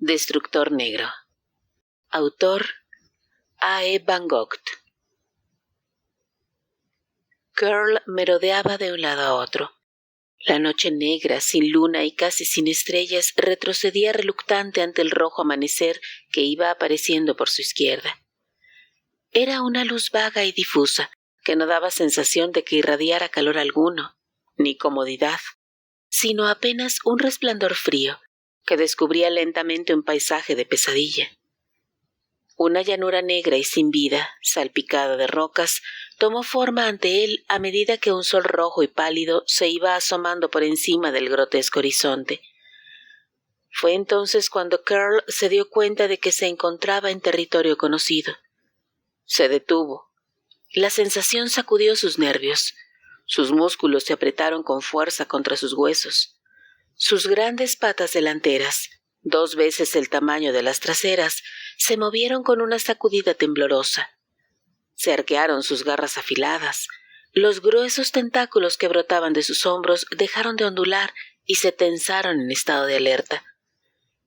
Destructor Negro. Autor A.E. Van Vogt. Curl merodeaba de un lado a otro. La noche negra, sin luna y casi sin estrellas, retrocedía reluctante ante el rojo amanecer que iba apareciendo por su izquierda. Era una luz vaga y difusa, que no daba sensación de que irradiara calor alguno, ni comodidad, sino apenas un resplandor frío, que descubría lentamente un paisaje de pesadilla. Una llanura negra y sin vida, salpicada de rocas, tomó forma ante él a medida que un sol rojo y pálido se iba asomando por encima del grotesco horizonte. Fue entonces cuando Curl se dio cuenta de que se encontraba en territorio conocido. Se detuvo. La sensación sacudió sus nervios. Sus músculos se apretaron con fuerza contra sus huesos. Sus grandes patas delanteras, 2 veces el tamaño de las traseras, se movieron con una sacudida temblorosa. Se arquearon sus garras afiladas. Los gruesos tentáculos que brotaban de sus hombros dejaron de ondular y se tensaron en estado de alerta.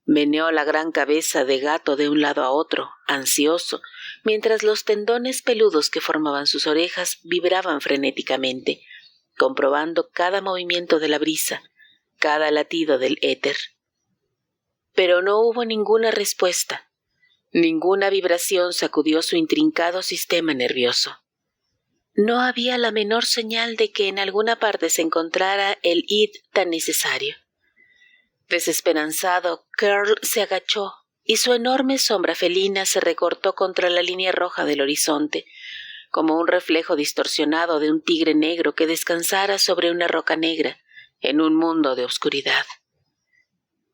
Meneó la gran cabeza de gato de un lado a otro, ansioso, mientras los tendones peludos que formaban sus orejas vibraban frenéticamente, comprobando cada movimiento de la brisa, cada latido del éter. Pero no hubo ninguna respuesta. Ninguna vibración sacudió su intrincado sistema nervioso. No había la menor señal de que en alguna parte se encontrara el id tan necesario. Desesperanzado, Curl se agachó y su enorme sombra felina se recortó contra la línea roja del horizonte, como un reflejo distorsionado de un tigre negro que descansara sobre una roca negra en un mundo de oscuridad.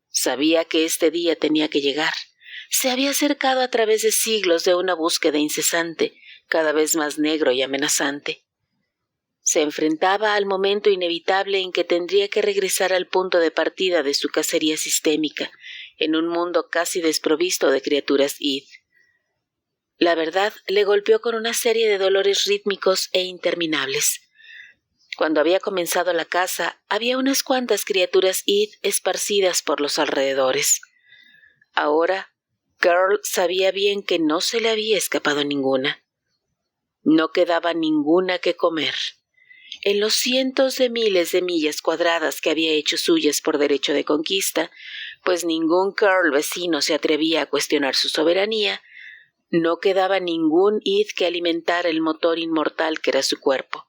Sabía que este día tenía que llegar. Se había acercado a través de siglos de una búsqueda incesante, cada vez más negro y amenazante. Se enfrentaba al momento inevitable en que tendría que regresar al punto de partida de su cacería sistémica, en un mundo casi desprovisto de criaturas id. La verdad le golpeó con una serie de dolores rítmicos e interminables. Cuando había comenzado la caza, había unas cuantas criaturas id esparcidas por los alrededores. Ahora, Curl sabía bien que no se le había escapado ninguna. No quedaba ninguna que comer. En los cientos de miles de millas cuadradas que había hecho suyas por derecho de conquista, pues ningún Curl vecino se atrevía a cuestionar su soberanía, no quedaba ningún id que alimentara el motor inmortal que era su cuerpo.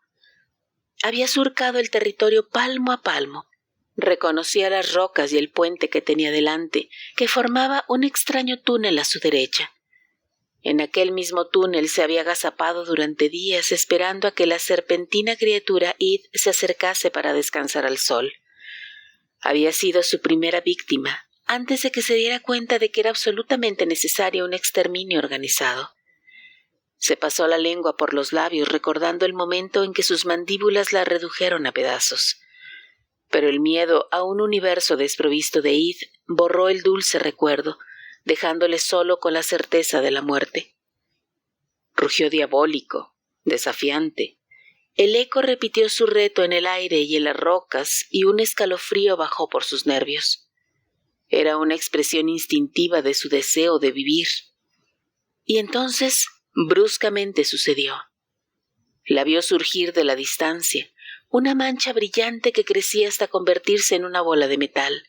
Había surcado el territorio palmo a palmo. Reconocía las rocas y el puente que tenía delante, que formaba un extraño túnel a su derecha. En aquel mismo túnel se había agazapado durante días esperando a que la serpentina criatura id se acercase para descansar al sol. Había sido su primera víctima, antes de que se diera cuenta de que era absolutamente necesario un exterminio organizado. Se pasó la lengua por los labios recordando el momento en que sus mandíbulas la redujeron a pedazos. Pero el miedo a un universo desprovisto de id borró el dulce recuerdo, dejándole solo con la certeza de la muerte. Rugió diabólico, desafiante. El eco repitió su reto en el aire y en las rocas, y un escalofrío bajó por sus nervios. Era una expresión instintiva de su deseo de vivir. Y entonces, bruscamente sucedió. La vio surgir de la distancia, una mancha brillante que crecía hasta convertirse en una bola de metal.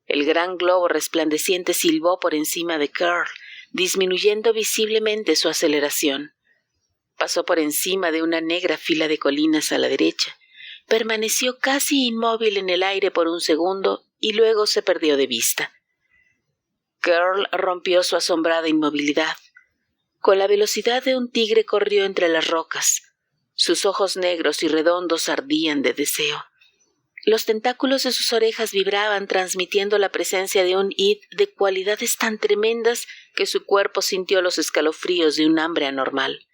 El gran globo resplandeciente silbó por encima de Curl, disminuyendo visiblemente su aceleración. Pasó por encima de una negra fila de colinas a la derecha, permaneció casi inmóvil en el aire por un segundo y luego se perdió de vista. Curl rompió su asombrada inmovilidad. Con la velocidad de un tigre corrió entre las rocas. Sus ojos negros y redondos ardían de deseo. Los tentáculos de sus orejas vibraban transmitiendo la presencia de un id de cualidades tan tremendas que su cuerpo sintió los escalofríos de un hambre anormal.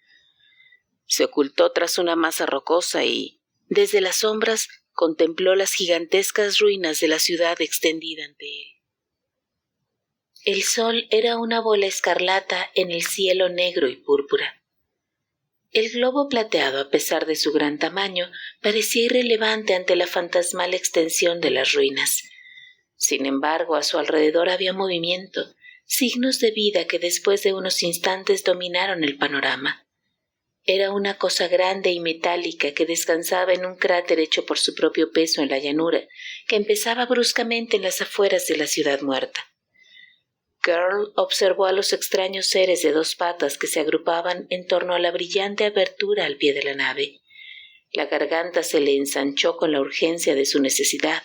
Se ocultó tras una masa rocosa y, desde las sombras, contempló las gigantescas ruinas de la ciudad extendida ante él. El sol era una bola escarlata en el cielo negro y púrpura. El globo plateado, a pesar de su gran tamaño, parecía irrelevante ante la fantasmal extensión de las ruinas. Sin embargo, a su alrededor había movimiento, signos de vida que después de unos instantes dominaron el panorama. Era una cosa grande y metálica que descansaba en un cráter hecho por su propio peso en la llanura, que empezaba bruscamente en las afueras de la ciudad muerta. Girl observó a los extraños seres de dos patas que se agrupaban en torno a la brillante abertura al pie de la nave. La garganta se le ensanchó con la urgencia de su necesidad.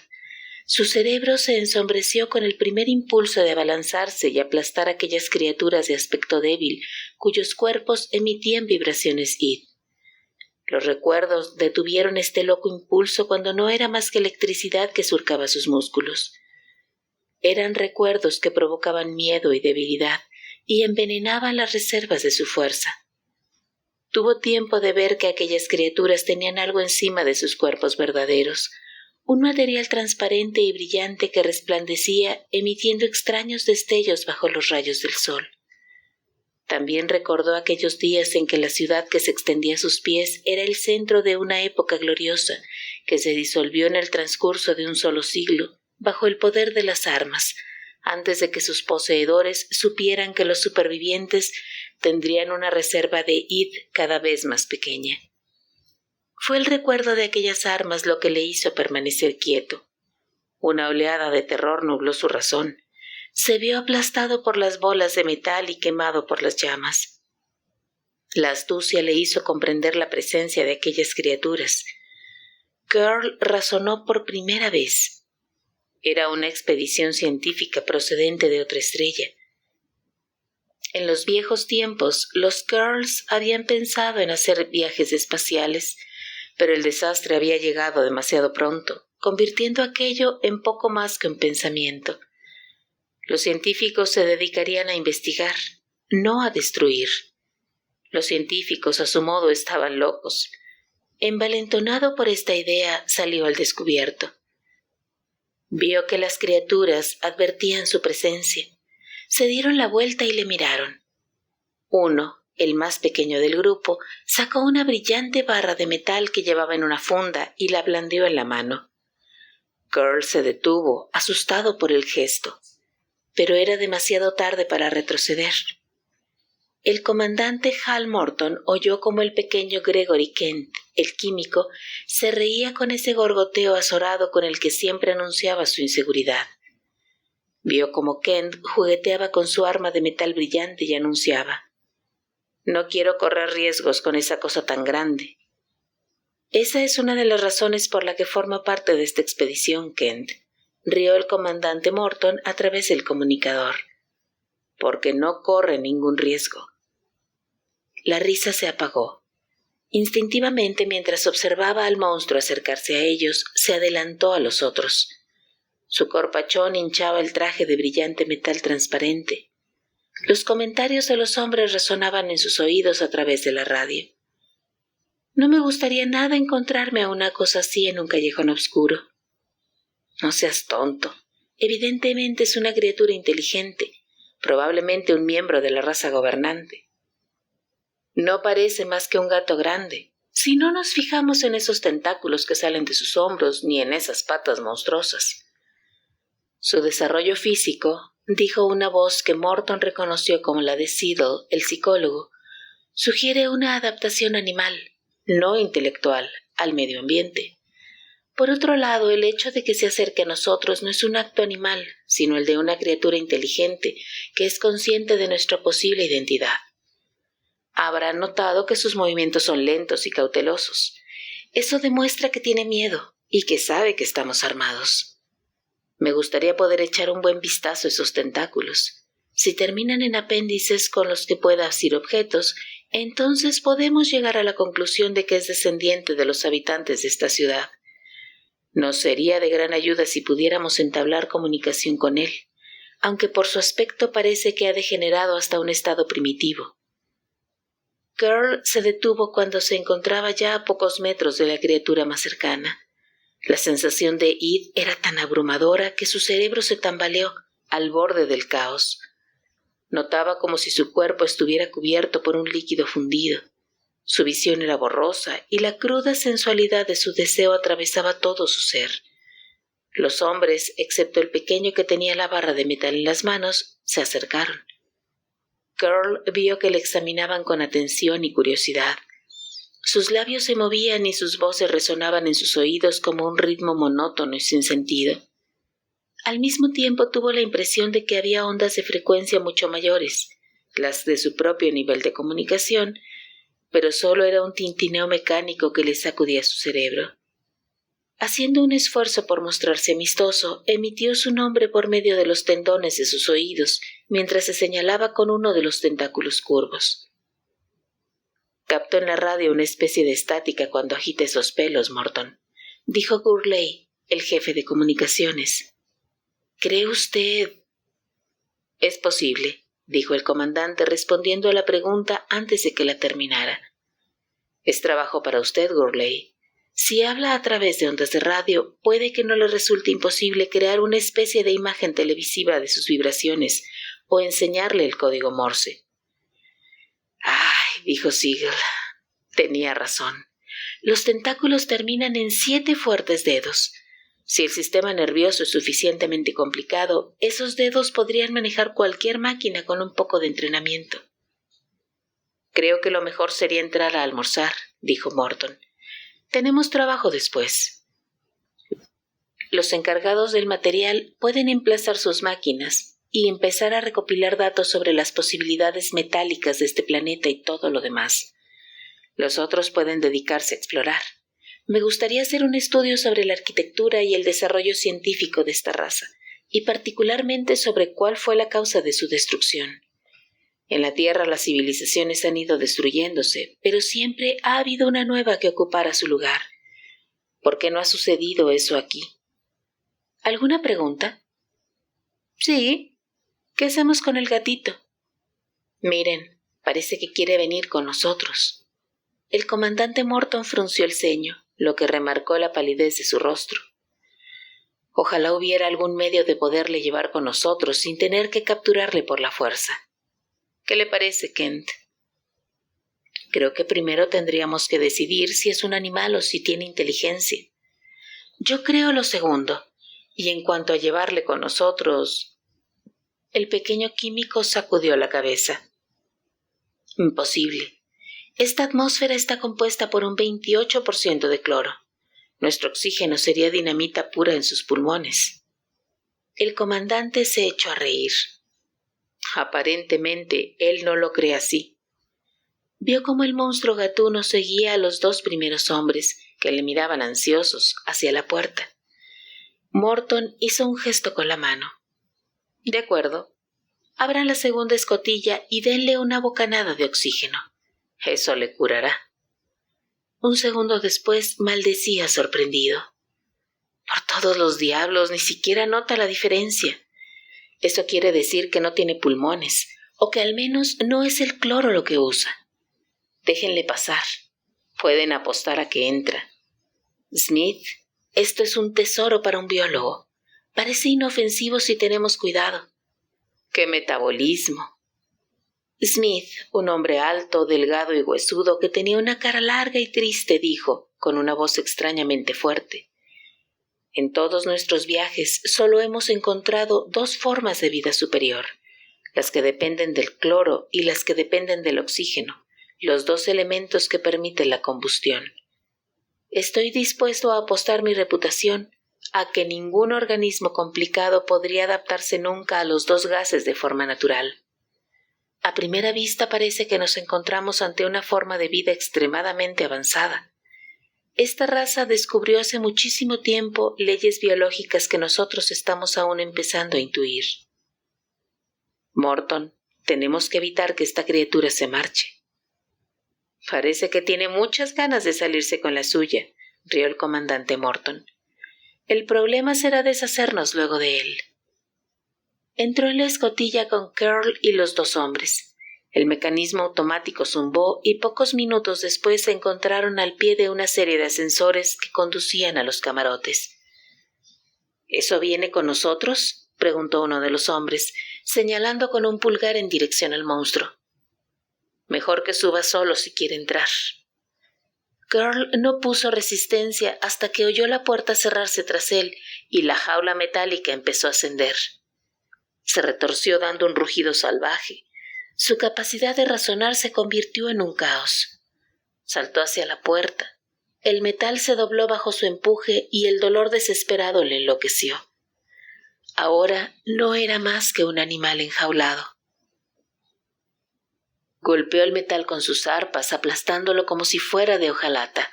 Su cerebro se ensombreció con el primer impulso de abalanzarse y aplastar a aquellas criaturas de aspecto débil, cuyos cuerpos emitían vibraciones id. Los recuerdos detuvieron este loco impulso cuando no era más que electricidad que surcaba sus músculos. Eran recuerdos que provocaban miedo y debilidad y envenenaban las reservas de su fuerza. Tuvo tiempo de ver que aquellas criaturas tenían algo encima de sus cuerpos verdaderos, un material transparente y brillante que resplandecía emitiendo extraños destellos bajo los rayos del sol. También recordó aquellos días en que la ciudad que se extendía a sus pies era el centro de una época gloriosa que se disolvió en el transcurso de un solo siglo bajo el poder de las armas, antes de que sus poseedores supieran que los supervivientes tendrían una reserva de id cada vez más pequeña. Fue el recuerdo de aquellas armas lo que le hizo permanecer quieto. Una oleada de terror nubló su razón. Se vio aplastado por las bolas de metal y quemado por las llamas. La astucia le hizo comprender la presencia de aquellas criaturas. Girl razonó por primera vez. Era una expedición científica procedente de otra estrella. En los viejos tiempos, los Girls habían pensado en hacer viajes espaciales, pero el desastre había llegado demasiado pronto, convirtiendo aquello en poco más que un pensamiento. Los científicos se dedicarían a investigar, no a destruir. Los científicos, a su modo, estaban locos. Envalentonado por esta idea, salió al descubierto. Vio que las criaturas advertían su presencia. Se dieron la vuelta y le miraron. Uno, el más pequeño del grupo, sacó una brillante barra de metal que llevaba en una funda y la blandió en la mano. Girl se detuvo, asustado por el gesto, pero era demasiado tarde para retroceder. El comandante Hal Morton oyó como el pequeño Gregory Kent, el químico, se reía con ese gorgoteo azorado con el que siempre anunciaba su inseguridad. Vio como Kent jugueteaba con su arma de metal brillante y anunciaba: «No quiero correr riesgos con esa cosa tan grande». «Esa es una de las razones por la que forma parte de esta expedición, Kent», rió el comandante Morton a través del comunicador. «Porque no corre ningún riesgo». La risa se apagó. Instintivamente, mientras observaba al monstruo acercarse a ellos, se adelantó a los otros. Su corpachón hinchaba el traje de brillante metal transparente. Los comentarios de los hombres resonaban en sus oídos a través de la radio. «No me gustaría nada encontrarme a una cosa así en un callejón oscuro». «No seas tonto. Evidentemente es una criatura inteligente, probablemente un miembro de la raza gobernante». «No parece más que un gato grande, si no nos fijamos en esos tentáculos que salen de sus hombros ni en esas patas monstruosas». «Su desarrollo físico», dijo una voz que Morton reconoció como la de Seidel, el psicólogo, «sugiere una adaptación animal, no intelectual, al medio ambiente. Por otro lado, el hecho de que se acerque a nosotros no es un acto animal, sino el de una criatura inteligente que es consciente de nuestra posible identidad. Habrán notado que sus movimientos son lentos y cautelosos. Eso demuestra que tiene miedo y que sabe que estamos armados. Me gustaría poder echar un buen vistazo a esos tentáculos. Si terminan en apéndices con los que pueda asir objetos, entonces podemos llegar a la conclusión de que es descendiente de los habitantes de esta ciudad. Nos sería de gran ayuda si pudiéramos entablar comunicación con él, aunque por su aspecto parece que ha degenerado hasta un estado primitivo». Girl se detuvo cuando se encontraba ya a pocos metros de la criatura más cercana. La sensación de id era tan abrumadora que su cerebro se tambaleó al borde del caos. Notaba como si su cuerpo estuviera cubierto por un líquido fundido. Su visión era borrosa y la cruda sensualidad de su deseo atravesaba todo su ser. Los hombres, excepto el pequeño que tenía la barra de metal en las manos, se acercaron. Curl vio que le examinaban con atención y curiosidad. Sus labios se movían y sus voces resonaban en sus oídos como un ritmo monótono y sin sentido. Al mismo tiempo tuvo la impresión de que había ondas de frecuencia mucho mayores, las de su propio nivel de comunicación, pero solo era un tintineo mecánico que le sacudía su cerebro. Haciendo un esfuerzo por mostrarse amistoso, emitió su nombre por medio de los tendones de sus oídos, mientras se señalaba con uno de los tentáculos curvos. Captó en la radio una especie de estática cuando agite esos pelos, Morton, dijo Gurley, el jefe de comunicaciones. ¿Cree usted? Es posible, dijo el comandante respondiendo a la pregunta antes de que la terminara. Es trabajo para usted, Gurley. Si habla a través de ondas de radio, puede que no le resulte imposible crear una especie de imagen televisiva de sus vibraciones o enseñarle el código Morse. Ay, dijo Siegel. Tenía razón. Los tentáculos terminan en 7 fuertes dedos. Si el sistema nervioso es suficientemente complicado, esos dedos podrían manejar cualquier máquina con un poco de entrenamiento. Creo que lo mejor sería entrar a almorzar, dijo Morton. Tenemos trabajo después. Los encargados del material pueden emplazar sus máquinas y empezar a recopilar datos sobre las posibilidades metálicas de este planeta y todo lo demás. Los otros pueden dedicarse a explorar. Me gustaría hacer un estudio sobre la arquitectura y el desarrollo científico de esta raza, y particularmente sobre cuál fue la causa de su destrucción. En la Tierra las civilizaciones han ido destruyéndose, pero siempre ha habido una nueva que ocupara su lugar. ¿Por qué no ha sucedido eso aquí? ¿Alguna pregunta? Sí. ¿Qué hacemos con el gatito? Miren, parece que quiere venir con nosotros. El comandante Morton frunció el ceño, lo que remarcó la palidez de su rostro. Ojalá hubiera algún medio de poderle llevar con nosotros sin tener que capturarle por la fuerza. ¿Qué le parece, Kent? Creo que primero tendríamos que decidir si es un animal o si tiene inteligencia. Yo creo lo segundo, y en cuanto a llevarle con nosotros... El pequeño químico sacudió la cabeza. Imposible. Esta atmósfera está compuesta por un 28% de cloro. Nuestro oxígeno sería dinamita pura en sus pulmones. El comandante se echó a reír. Aparentemente, él no lo cree así. Vio cómo el monstruo gatuno seguía a los 2 primeros hombres, que le miraban ansiosos, hacia la puerta. Morton hizo un gesto con la mano. De acuerdo. Abran la segunda escotilla y denle una bocanada de oxígeno. Eso le curará. Un segundo después maldecía sorprendido. Por todos los diablos, ni siquiera nota la diferencia. Eso quiere decir que no tiene pulmones, o que al menos no es el cloro lo que usa. Déjenle pasar. Pueden apostar a que entra. Smith, esto es un tesoro para un biólogo. Parece inofensivo si tenemos cuidado. ¡Qué metabolismo! Smith, un hombre alto, delgado y huesudo que tenía una cara larga y triste, dijo, con una voz extrañamente fuerte. En todos nuestros viajes solo hemos encontrado 2 formas de vida superior, las que dependen del cloro y las que dependen del oxígeno, los 2 elementos que permiten la combustión. Estoy dispuesto a apostar mi reputación a que ningún organismo complicado podría adaptarse nunca a los 2 gases de forma natural. A primera vista parece que nos encontramos ante una forma de vida extremadamente avanzada. Esta raza descubrió hace muchísimo tiempo leyes biológicas que nosotros estamos aún empezando a intuir. Morton, tenemos que evitar que esta criatura se marche. Parece que tiene muchas ganas de salirse con la suya, rió el comandante Morton. El problema será deshacernos luego de él. Entró en la escotilla con Curl y los 2 hombres. El mecanismo automático zumbó y pocos minutos después se encontraron al pie de una serie de ascensores que conducían a los camarotes. ¿Eso viene con nosotros?, preguntó uno de los hombres, señalando con un pulgar en dirección al monstruo. Mejor que suba solo si quiere entrar. Girl no puso resistencia hasta que oyó la puerta cerrarse tras él y la jaula metálica empezó a ascender. Se retorció dando un rugido salvaje. Su capacidad de razonar se convirtió en un caos. Saltó hacia la puerta. El metal se dobló bajo su empuje y el dolor desesperado le enloqueció. Ahora no era más que un animal enjaulado. Golpeó el metal con sus arpas, aplastándolo como si fuera de hojalata.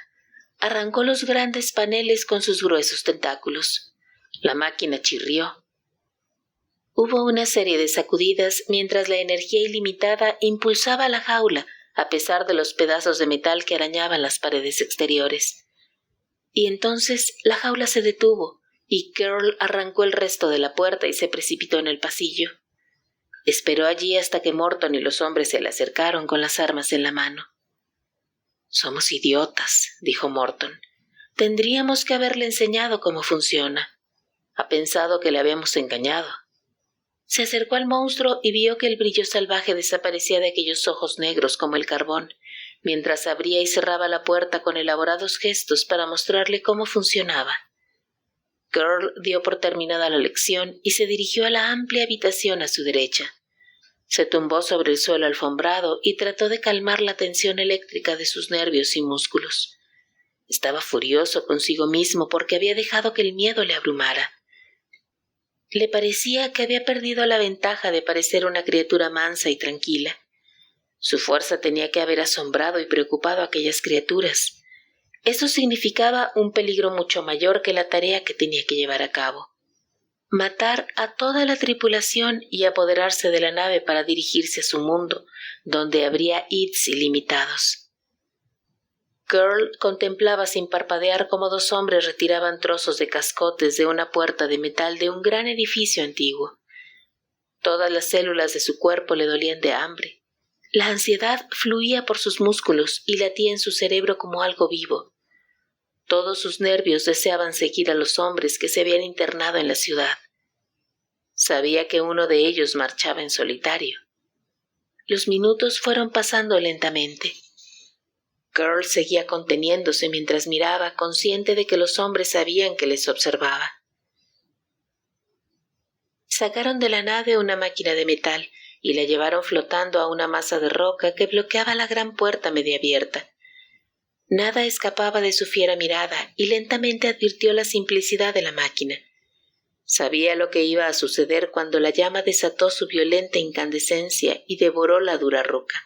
Arrancó los grandes paneles con sus gruesos tentáculos. La máquina chirrió. Hubo una serie de sacudidas mientras la energía ilimitada impulsaba la jaula, a pesar de los pedazos de metal que arañaban las paredes exteriores. Y entonces la jaula se detuvo, y Girl arrancó el resto de la puerta y se precipitó en el pasillo. Esperó allí hasta que Morton y los hombres se le acercaron con las armas en la mano. «Somos idiotas», dijo Morton. «Tendríamos que haberle enseñado cómo funciona. Ha pensado que le habíamos engañado». Se acercó al monstruo y vio que el brillo salvaje desaparecía de aquellos ojos negros como el carbón, mientras abría y cerraba la puerta con elaborados gestos para mostrarle cómo funcionaba. Girl dio por terminada la lección y se dirigió a la amplia habitación a su derecha. Se tumbó sobre el suelo alfombrado y trató de calmar la tensión eléctrica de sus nervios y músculos. Estaba furioso consigo mismo porque había dejado que el miedo le abrumara. Le parecía que había perdido la ventaja de parecer una criatura mansa y tranquila. Su fuerza tenía que haber asombrado y preocupado a aquellas criaturas. Eso significaba un peligro mucho mayor que la tarea que tenía que llevar a cabo. Matar a toda la tripulación y apoderarse de la nave para dirigirse a su mundo, donde habría hits ilimitados. Girl contemplaba sin parpadear cómo dos hombres retiraban trozos de cascotes de una puerta de metal de un gran edificio antiguo. Todas las células de su cuerpo le dolían de hambre. La ansiedad fluía por sus músculos y latía en su cerebro como algo vivo. Todos sus nervios deseaban seguir a los hombres que se habían internado en la ciudad. Sabía que uno de ellos marchaba en solitario. Los minutos fueron pasando lentamente. Girl seguía conteniéndose mientras miraba, consciente de que los hombres sabían que les observaba. Sacaron de la nave una máquina de metal y la llevaron flotando a una masa de roca que bloqueaba la gran puerta media abierta. Nada escapaba de su fiera mirada y lentamente advirtió la simplicidad de la máquina. Sabía lo que iba a suceder cuando la llama desató su violenta incandescencia y devoró la dura roca.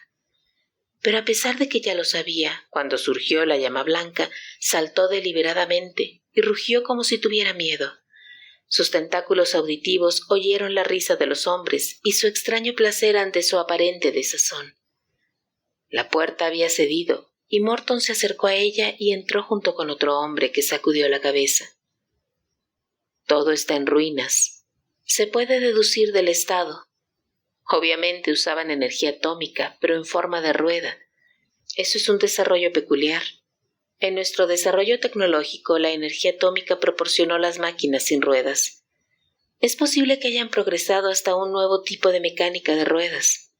Pero a pesar de que ya lo sabía, cuando surgió la llama blanca, saltó deliberadamente y rugió como si tuviera miedo. Sus tentáculos auditivos oyeron la risa de los hombres y su extraño placer ante su aparente desazón. La puerta había cedido y Morton se acercó a ella y entró junto con otro hombre que sacudió la cabeza. Todo está en ruinas. Se puede deducir del estado. Obviamente usaban energía atómica, pero en forma de rueda. Eso es un desarrollo peculiar. En nuestro desarrollo tecnológico, la energía atómica proporcionó las máquinas sin ruedas. Es posible que hayan progresado hasta un nuevo tipo de mecánica de ruedas.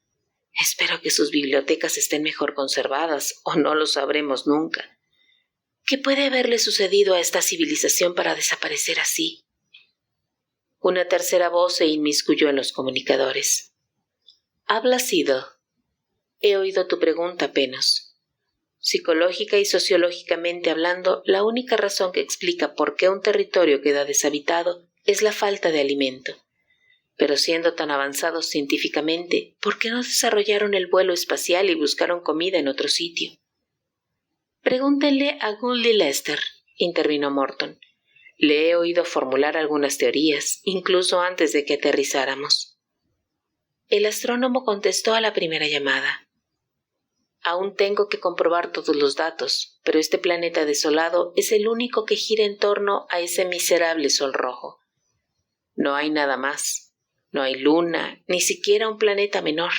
Espero que sus bibliotecas estén mejor conservadas, o no lo sabremos nunca. ¿Qué puede haberle sucedido a esta civilización para desaparecer así? Una tercera voz se inmiscuyó en los comunicadores. «Habla Sido. He oído tu pregunta apenas. Psicológica y sociológicamente hablando, la única razón que explica por qué un territorio queda deshabitado es la falta de alimento. Pero siendo tan avanzados científicamente, ¿por qué no desarrollaron el vuelo espacial y buscaron comida en otro sitio?» «Pregúntenle a Gunley Lester», intervino Morton. «Le he oído formular algunas teorías, incluso antes de que aterrizáramos». El astrónomo contestó a la primera llamada. «Aún tengo que comprobar todos los datos, pero este planeta desolado es el único que gira en torno a ese miserable sol rojo. No hay nada más. No hay luna, ni siquiera un planeta menor.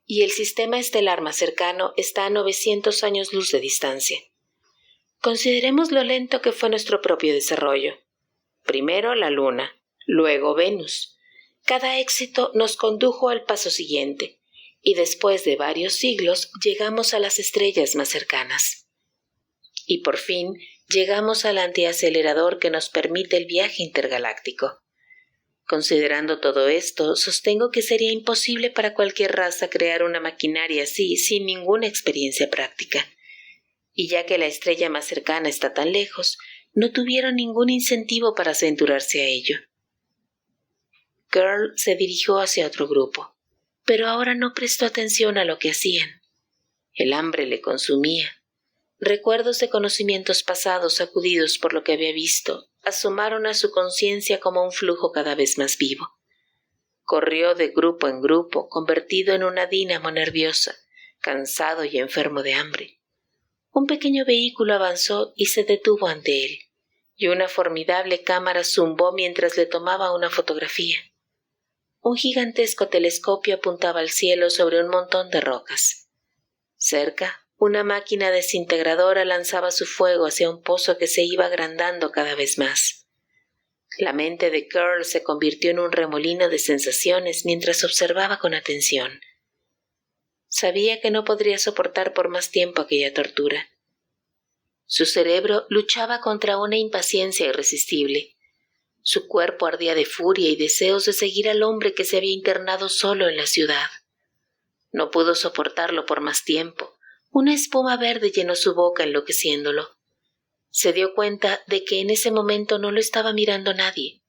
Y el sistema estelar más cercano está a 900 años luz de distancia. Consideremos lo lento que fue nuestro propio desarrollo. Primero la luna, luego Venus. Cada éxito nos condujo al paso siguiente, y después de varios siglos llegamos a las estrellas más cercanas. Y por fin llegamos al antiacelerador que nos permite el viaje intergaláctico. Considerando todo esto, sostengo que sería imposible para cualquier raza crear una maquinaria así sin ninguna experiencia práctica. Y ya que la estrella más cercana está tan lejos, no tuvieron ningún incentivo para aventurarse a ello. Girl se dirigió hacia otro grupo, pero ahora no prestó atención a lo que hacían. El hambre le consumía. Recuerdos de conocimientos pasados sacudidos por lo que había visto asomaron a su conciencia como un flujo cada vez más vivo. Corrió de grupo en grupo, convertido en una dínamo nerviosa, cansado y enfermo de hambre. Un pequeño vehículo avanzó y se detuvo ante él, y una formidable cámara zumbó mientras le tomaba una fotografía. Un gigantesco telescopio apuntaba al cielo sobre un montón de rocas. Cerca, una máquina desintegradora lanzaba su fuego hacia un pozo que se iba agrandando cada vez más. La mente de Girl se convirtió en un remolino de sensaciones mientras observaba con atención. Sabía que no podría soportar por más tiempo aquella tortura. Su cerebro luchaba contra una impaciencia irresistible. Su cuerpo ardía de furia y deseos de seguir al hombre que se había internado solo en la ciudad. No pudo soportarlo por más tiempo. Una espuma verde llenó su boca enloqueciéndolo. Se dio cuenta de que en ese momento no lo estaba mirando nadie.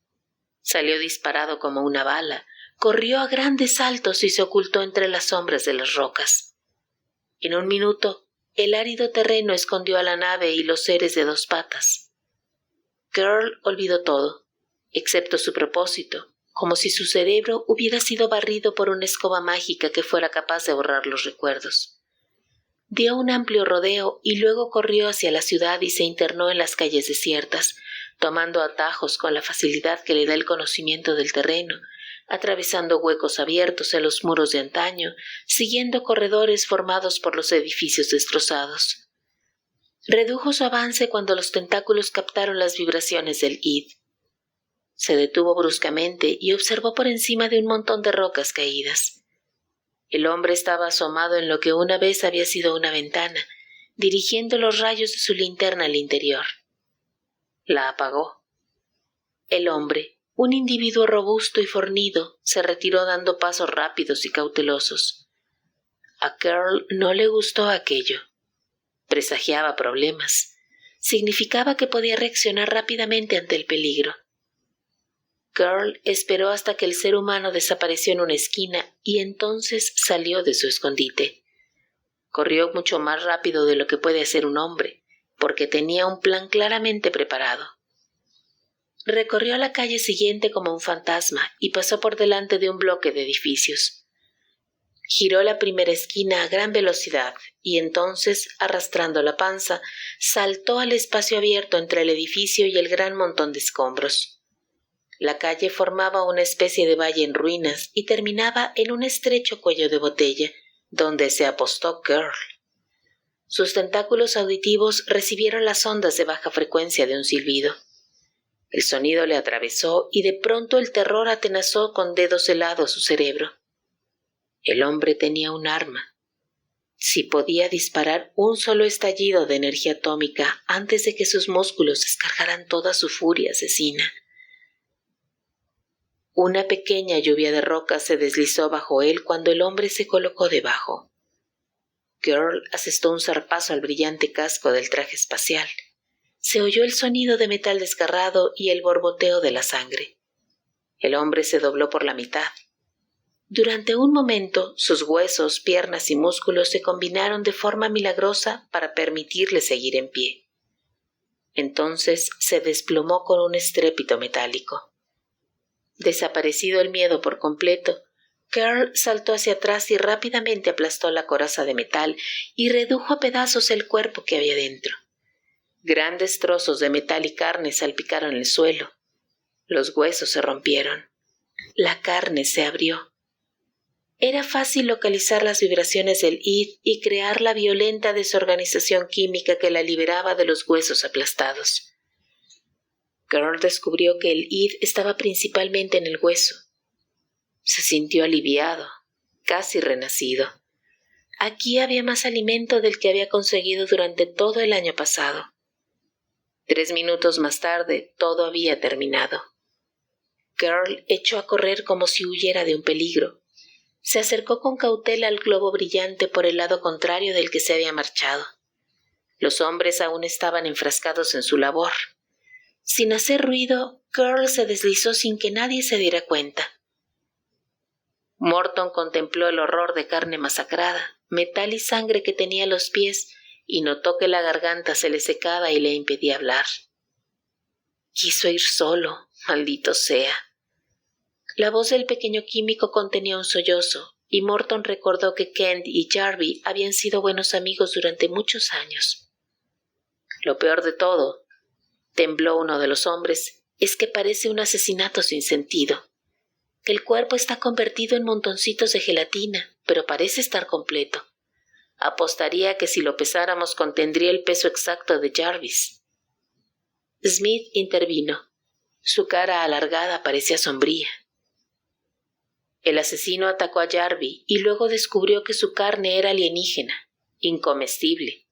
Salió disparado como una bala, corrió a grandes saltos y se ocultó entre las sombras de las rocas. En un minuto, el árido terreno escondió a la nave y los seres de dos patas. Girl olvidó todo, excepto su propósito, como si su cerebro hubiera sido barrido por una escoba mágica que fuera capaz de borrar los recuerdos. Dio un amplio rodeo y luego corrió hacia la ciudad y se internó en las calles desiertas, tomando atajos con la facilidad que le da el conocimiento del terreno, atravesando huecos abiertos en los muros de antaño, siguiendo corredores formados por los edificios destrozados. Redujo su avance cuando los tentáculos captaron las vibraciones del id. Se detuvo bruscamente y observó por encima de un montón de rocas caídas. El hombre estaba asomado en lo que una vez había sido una ventana, dirigiendo los rayos de su linterna al interior. La apagó. El hombre, un individuo robusto y fornido, se retiró dando pasos rápidos y cautelosos. A Girl no le gustó aquello. Presagiaba problemas. Significaba que podía reaccionar rápidamente ante el peligro. Girl esperó hasta que el ser humano desapareció en una esquina y entonces salió de su escondite. Corrió mucho más rápido de lo que puede hacer un hombre, porque tenía un plan claramente preparado. Recorrió la calle siguiente como un fantasma y pasó por delante de un bloque de edificios. Giró la primera esquina a gran velocidad y entonces, arrastrando la panza, saltó al espacio abierto entre el edificio y el gran montón de escombros. La calle formaba una especie de valle en ruinas y terminaba en un estrecho cuello de botella, donde se apostó Girl. Sus tentáculos auditivos recibieron las ondas de baja frecuencia de un silbido. El sonido le atravesó y de pronto el terror atenazó con dedos helados su cerebro. El hombre tenía un arma. Si podía disparar un solo estallido de energía atómica antes de que sus músculos descargaran toda su furia asesina. Una pequeña lluvia de rocas se deslizó bajo él cuando el hombre se colocó debajo. Girl asestó un zarpazo al brillante casco del traje espacial. Se oyó el sonido de metal desgarrado y el borboteo de la sangre. El hombre se dobló por la mitad. Durante un momento, sus huesos, piernas y músculos se combinaron de forma milagrosa para permitirle seguir en pie. Entonces se desplomó con un estrépito metálico. Desaparecido el miedo por completo, Girl saltó hacia atrás y rápidamente aplastó la coraza de metal y redujo a pedazos el cuerpo que había dentro. Grandes trozos de metal y carne salpicaron el suelo. Los huesos se rompieron. La carne se abrió. Era fácil localizar las vibraciones del id y crear la violenta desorganización química que la liberaba de los huesos aplastados. Girl descubrió que el id estaba principalmente en el hueso. Se sintió aliviado, casi renacido. aquí había más alimento del que había conseguido durante todo el año pasado. 3 minutos más tarde, todo había terminado. Girl echó a correr como si huyera de un peligro. Se acercó con cautela al globo brillante por el lado contrario del que se había marchado. Los hombres aún estaban enfrascados en su labor. Sin hacer ruido, Girl se deslizó sin que nadie se diera cuenta. Morton contempló el horror de carne masacrada, metal y sangre que tenía a los pies, y notó que la garganta se le secaba y le impedía hablar. Quiso ir solo, maldito sea. La voz del pequeño químico contenía un sollozo, y Morton recordó que Kent y Jarvie habían sido buenos amigos durante muchos años. Lo peor de todo, tembló uno de los hombres, es que parece un asesinato sin sentido. El cuerpo está convertido en montoncitos de gelatina, pero parece estar completo. Apostaría que si lo pesáramos contendría el peso exacto de Jarvis. Smith intervino. Su cara alargada parecía sombría. El asesino atacó a Jarvis y luego descubrió que su carne era alienígena, incomestible.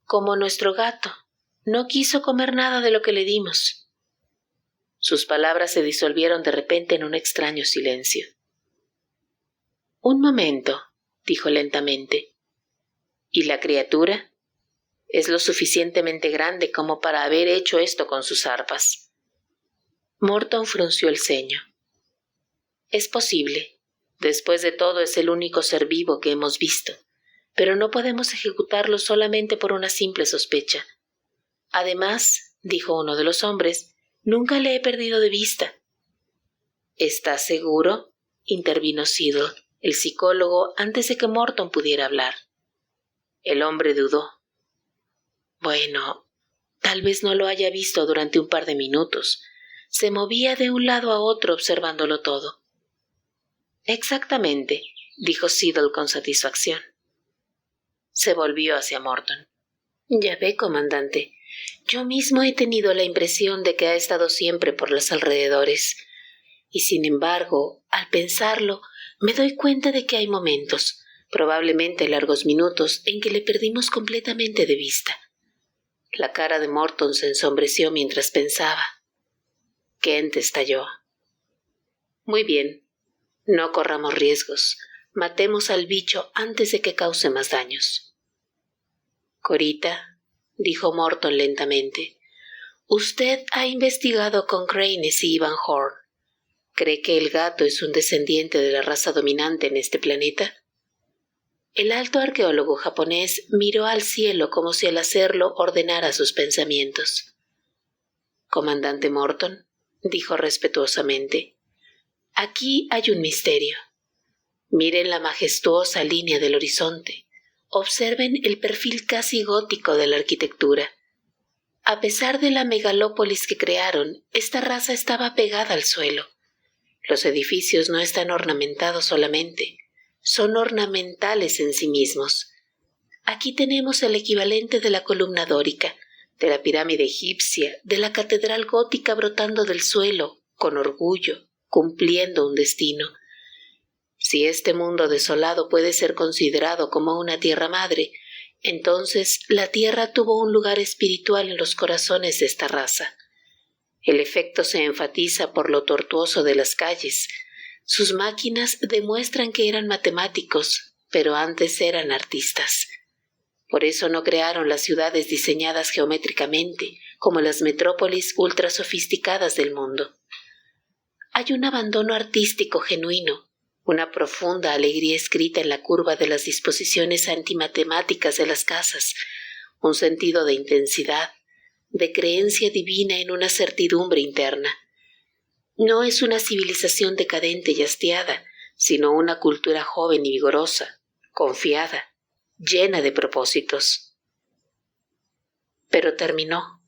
Como nuestro gato, no quiso comer nada de lo que le dimos. Sus palabras se disolvieron de repente en un extraño silencio. «Un momento», dijo lentamente. «¿Y la criatura? Es lo suficientemente grande como para haber hecho esto con sus arpas». Morton frunció el ceño. «Es posible. Después de todo es el único ser vivo que hemos visto, pero no podemos ejecutarlo solamente por una simple sospecha. Además», dijo uno de los hombres, «nunca le he perdido de vista». «¿Estás seguro?», intervino Siddle, el psicólogo, antes de que Morton pudiera hablar. El hombre dudó. «Bueno, tal vez no lo haya visto durante un par de minutos. Se movía de un lado a otro observándolo todo». «Exactamente», dijo Siddle con satisfacción. Se volvió hacia Morton. «Ya ve, comandante, yo mismo he tenido la impresión de que ha estado siempre por los alrededores. Y sin embargo, al pensarlo, me doy cuenta de que hay momentos, probablemente largos minutos, en que le perdimos completamente de vista». La cara de Morton se ensombreció mientras pensaba. Kent estalló. «Muy bien. No corramos riesgos. Matemos al bicho antes de que cause más daños». «Corita», dijo Morton lentamente, «usted ha investigado con Cranes y Van Horn. ¿Cree que el gato es un descendiente de la raza dominante en este planeta?» El alto arqueólogo japonés miró al cielo como si al hacerlo ordenara sus pensamientos. «Comandante Morton», dijo respetuosamente, «aquí hay un misterio. Miren la majestuosa línea del horizonte. Observen el perfil casi gótico de la arquitectura. A pesar de la megalópolis que crearon, esta raza estaba pegada al suelo. Los edificios no están ornamentados solamente, son ornamentales en sí mismos. Aquí tenemos el equivalente de la columna dórica, de la pirámide egipcia, de la catedral gótica brotando del suelo, con orgullo, cumpliendo un destino. Si este mundo desolado puede ser considerado como una tierra madre, entonces la tierra tuvo un lugar espiritual en los corazones de esta raza. El efecto se enfatiza por lo tortuoso de las calles. Sus máquinas demuestran que eran matemáticos, pero antes eran artistas. Por eso no crearon las ciudades diseñadas geométricamente, como las metrópolis ultra sofisticadas del mundo. Hay un abandono artístico genuino, una profunda alegría escrita en la curva de las disposiciones antimatemáticas de las casas, un sentido de intensidad, de creencia divina en una certidumbre interna. No es una civilización decadente y hastiada, sino una cultura joven y vigorosa, confiada, llena de propósitos. Pero terminó,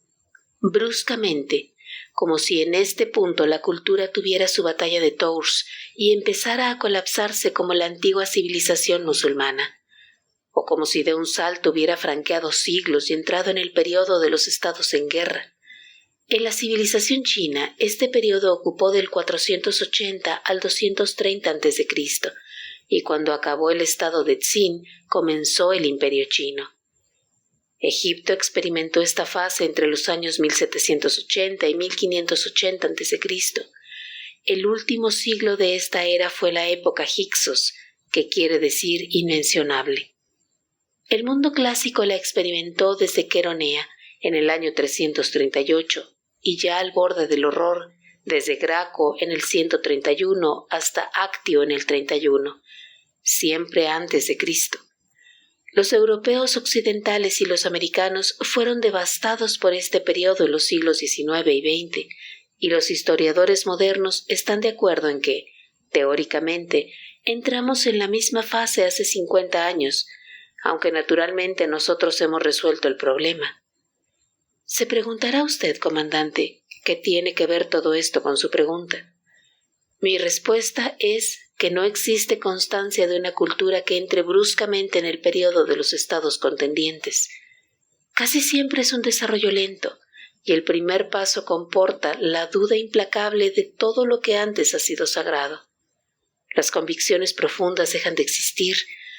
bruscamente, como si en este punto la cultura tuviera su batalla de Tours y empezara a colapsarse como la antigua civilización musulmana, o como si de un salto hubiera franqueado siglos y entrado en el periodo de los estados en guerra. En la civilización china, este periodo ocupó del 480 al 230 a.C., y cuando acabó el estado de Tsin, comenzó el Imperio chino. Egipto experimentó esta fase entre los años 1780 y 1580 a.C. El último siglo de esta era fue la época Hyksos, que quiere decir inmencionable. El mundo clásico la experimentó desde Queronea, en el año 338, y ya al borde del horror, desde Graco en el 131 hasta Actio en el 31, siempre antes de Cristo. Los europeos occidentales y los americanos fueron devastados por este periodo en los siglos XIX y XX, y los historiadores modernos están de acuerdo en que, teóricamente, entramos en la misma fase hace 50 años, aunque naturalmente nosotros hemos resuelto el problema. Se preguntará usted, comandante, ¿qué tiene que ver todo esto con su pregunta? Mi respuesta es que no existe constancia de una cultura que entre bruscamente en el periodo de los estados contendientes. Casi siempre es un desarrollo lento, y el primer paso comporta la duda implacable de todo lo que antes ha sido sagrado. Las convicciones profundas dejan de existir,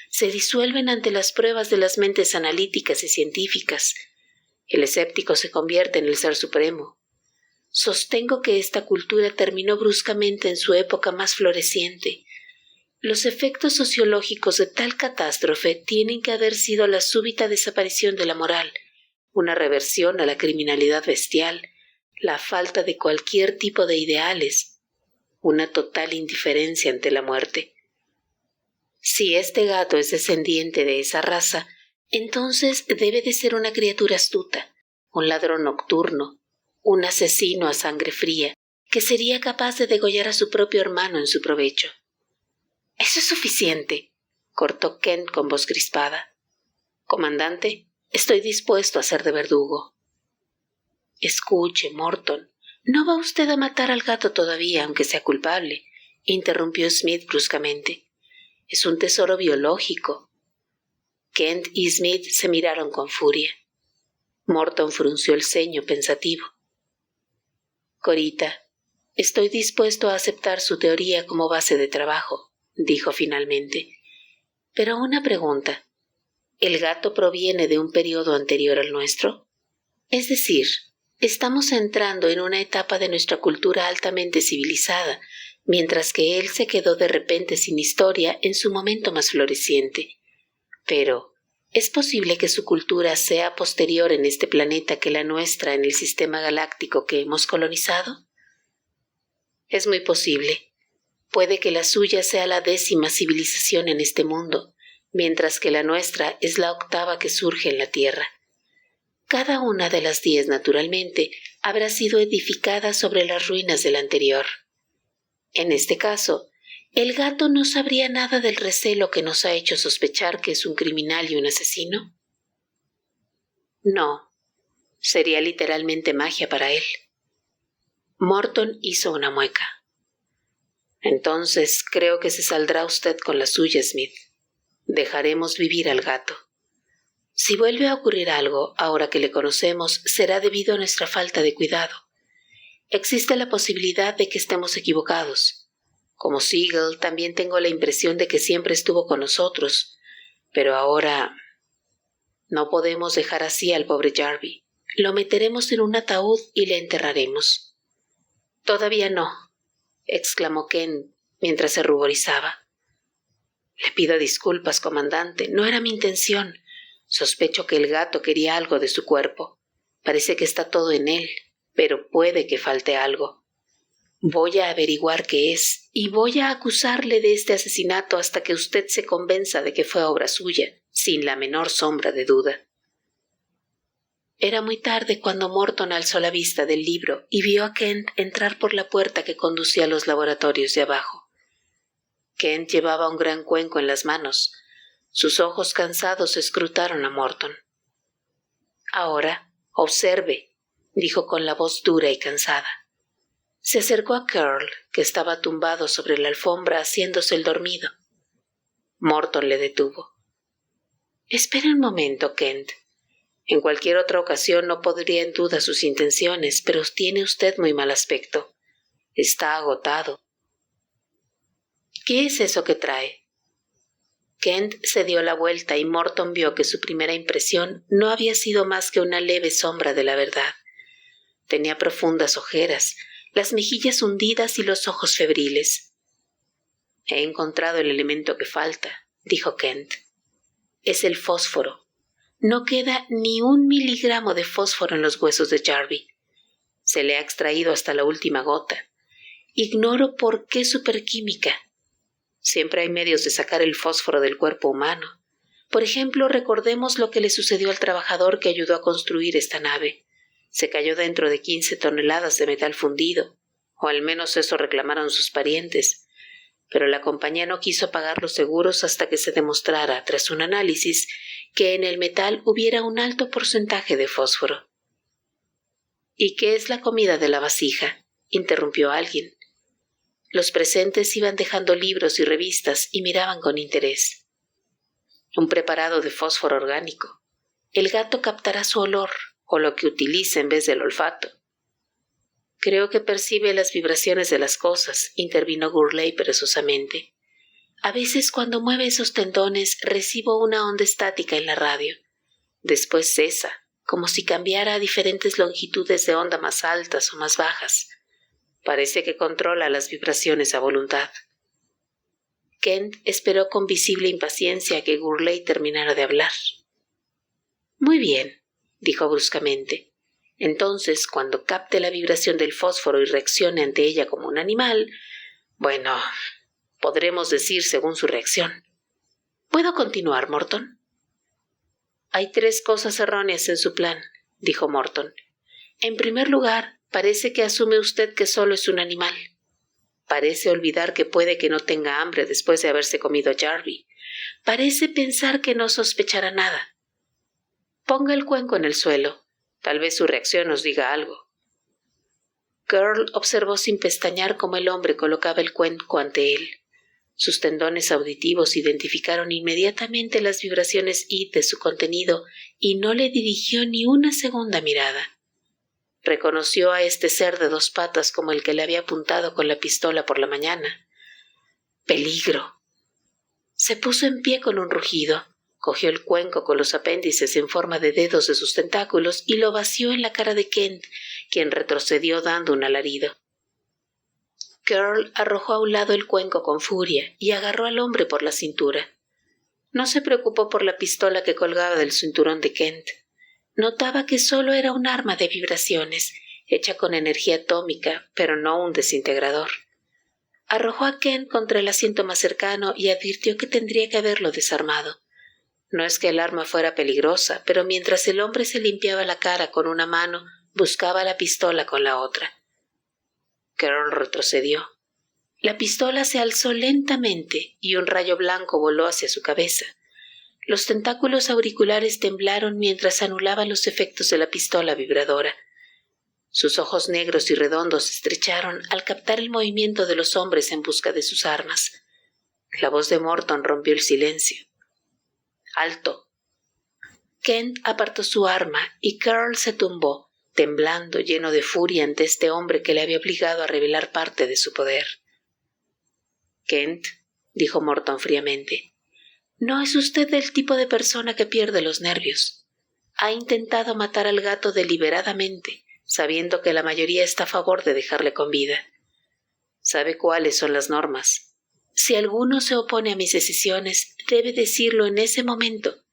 se disuelven ante las pruebas de las mentes analíticas y científicas. El escéptico se convierte en el ser supremo. Sostengo que esta cultura terminó bruscamente en su época más floreciente. Los efectos sociológicos de tal catástrofe tienen que haber sido la súbita desaparición de la moral, una reversión a la criminalidad bestial, la falta de cualquier tipo de ideales, una total indiferencia ante la muerte. Si este gato es descendiente de esa raza, entonces debe de ser una criatura astuta, un ladrón nocturno, un asesino a sangre fría, que sería capaz de degollar a su propio hermano en su provecho. «Eso es suficiente», cortó Kent con voz crispada. «Comandante, estoy dispuesto a ser de verdugo». «Escuche, Morton, no va usted a matar al gato todavía, aunque sea culpable», interrumpió Smith bruscamente. «Es un tesoro biológico». Kent y Smith se miraron con furia. Morton frunció el ceño pensativo. «Corita, estoy dispuesto a aceptar su teoría como base de trabajo», dijo finalmente. «Pero una pregunta. ¿El gato proviene de un periodo anterior al nuestro? Es decir, estamos entrando en una etapa de nuestra cultura altamente civilizada, mientras que él se quedó de repente sin historia en su momento más floreciente. Pero, ¿es posible que su cultura sea posterior en este planeta que la nuestra en el sistema galáctico que hemos colonizado? Es muy posible. Puede que la suya sea la 10ª civilización en este mundo, mientras que la nuestra es la 8ª que surge en la Tierra. Cada una de las 10, naturalmente, habrá sido edificada sobre las ruinas de la anterior. En este caso, ¿el gato no sabría nada del recelo que nos ha hecho sospechar que es un criminal y un asesino? No, sería literalmente magia para él. Morton hizo una mueca. Entonces creo que se saldrá usted con la suya, Smith. Dejaremos vivir al gato. Si vuelve a ocurrir algo, ahora que le conocemos, será debido a nuestra falta de cuidado. Existe la posibilidad de que estemos equivocados. Como Siegel, también tengo la impresión de que siempre estuvo con nosotros, pero ahora no podemos dejar así al pobre Jarvie. Lo meteremos en un ataúd y le enterraremos. Todavía no, exclamó Ken mientras se ruborizaba. Le pido disculpas, comandante, no era mi intención. Sospecho que el gato quería algo de su cuerpo. Parece que está todo en él, pero puede que falte algo. Voy a averiguar qué es y voy a acusarle de este asesinato hasta que usted se convenza de que fue obra suya, sin la menor sombra de duda. Era muy tarde cuando Morton alzó la vista del libro y vio a Kent entrar por la puerta que conducía a los laboratorios de abajo. Kent llevaba un gran cuenco en las manos. Sus ojos cansados escrutaron a Morton. «Ahora, observe», dijo con la voz dura y cansada. Se acercó a Curl, que estaba tumbado sobre la alfombra haciéndose el dormido. Morton le detuvo. «Espere un momento, Kent. En cualquier otra ocasión no pondría en duda sus intenciones, pero tiene usted muy mal aspecto. Está agotado». «¿Qué es eso que trae?». Kent se dio la vuelta y Morton vio que su primera impresión no había sido más que una leve sombra de la verdad. Tenía profundas ojeras, las mejillas hundidas y los ojos febriles. «He encontrado el elemento que falta», dijo Kent. «Es el fósforo. No queda ni 1 miligramo de fósforo en los huesos de Jarvie. Se le ha extraído hasta la última gota. Ignoro por qué superquímica. Siempre hay medios de sacar el fósforo del cuerpo humano. Por ejemplo, recordemos lo que le sucedió al trabajador que ayudó a construir esta nave. Se cayó dentro de 15 toneladas de metal fundido, o al menos eso reclamaron sus parientes. Pero la compañía no quiso pagar los seguros hasta que se demostrara, tras un análisis, que en el metal hubiera un alto porcentaje de fósforo. «¿Y qué es la comida de la vasija?», interrumpió alguien. Los presentes iban dejando libros y revistas y miraban con interés. «Un preparado de fósforo orgánico. El gato captará su olor, o lo que utilice en vez del olfato». «Creo que percibe las vibraciones de las cosas», intervino Gurley perezosamente. «A veces cuando mueve esos tendones recibo una onda estática en la radio. Después cesa, como si cambiara a diferentes longitudes de onda más altas o más bajas. Parece que controla las vibraciones a voluntad». Kent esperó con visible impaciencia a que Gurley terminara de hablar. «Muy bien», dijo bruscamente. «Entonces, cuando capte la vibración del fósforo y reaccione ante ella como un animal, bueno, podremos decir según su reacción. ¿Puedo continuar, Morton?» «Hay 3 cosas erróneas en su plan», dijo Morton. «En primer lugar, parece que asume usted que solo es un animal. Parece olvidar que puede que no tenga hambre después de haberse comido a Jarvie. Parece pensar que no sospechará nada. Ponga el cuenco en el suelo. Tal vez su reacción nos diga algo». Girl observó sin pestañear cómo el hombre colocaba el cuenco ante él. Sus tendones auditivos identificaron inmediatamente las vibraciones id de su contenido y no le dirigió ni una segunda mirada. Reconoció a este ser de 2 patas como el que le había apuntado con la pistola por la mañana. ¡Peligro! Se puso en pie con un rugido, cogió el cuenco con los apéndices en forma de dedos de sus tentáculos y lo vació en la cara de Kent, quien retrocedió dando un alarido. Girl arrojó a un lado el cuenco con furia y agarró al hombre por la cintura. No se preocupó por la pistola que colgaba del cinturón de Kent. Notaba que solo era un arma de vibraciones, hecha con energía atómica, pero no un desintegrador. Arrojó a Kent contra el asiento más cercano y advirtió que tendría que haberlo desarmado. No es que el arma fuera peligrosa, pero mientras el hombre se limpiaba la cara con una mano, buscaba la pistola con la otra. Carol retrocedió. La pistola se alzó lentamente y un rayo blanco voló hacia su cabeza. Los tentáculos auriculares temblaron mientras anulaban los efectos de la pistola vibradora. Sus ojos negros y redondos se estrecharon al captar el movimiento de los hombres en busca de sus armas. La voz de Morton rompió el silencio. «¡Alto!». Kent apartó su arma y Carl se tumbó, temblando, lleno de furia ante este hombre que le había obligado a revelar parte de su poder. «Kent», dijo Morton fríamente, «no es usted el tipo de persona que pierde los nervios. Ha intentado matar al gato deliberadamente, sabiendo que la mayoría está a favor de dejarle con vida. Sabe cuáles son las normas. Si alguno se opone a mis decisiones, debe decirlo en ese momento.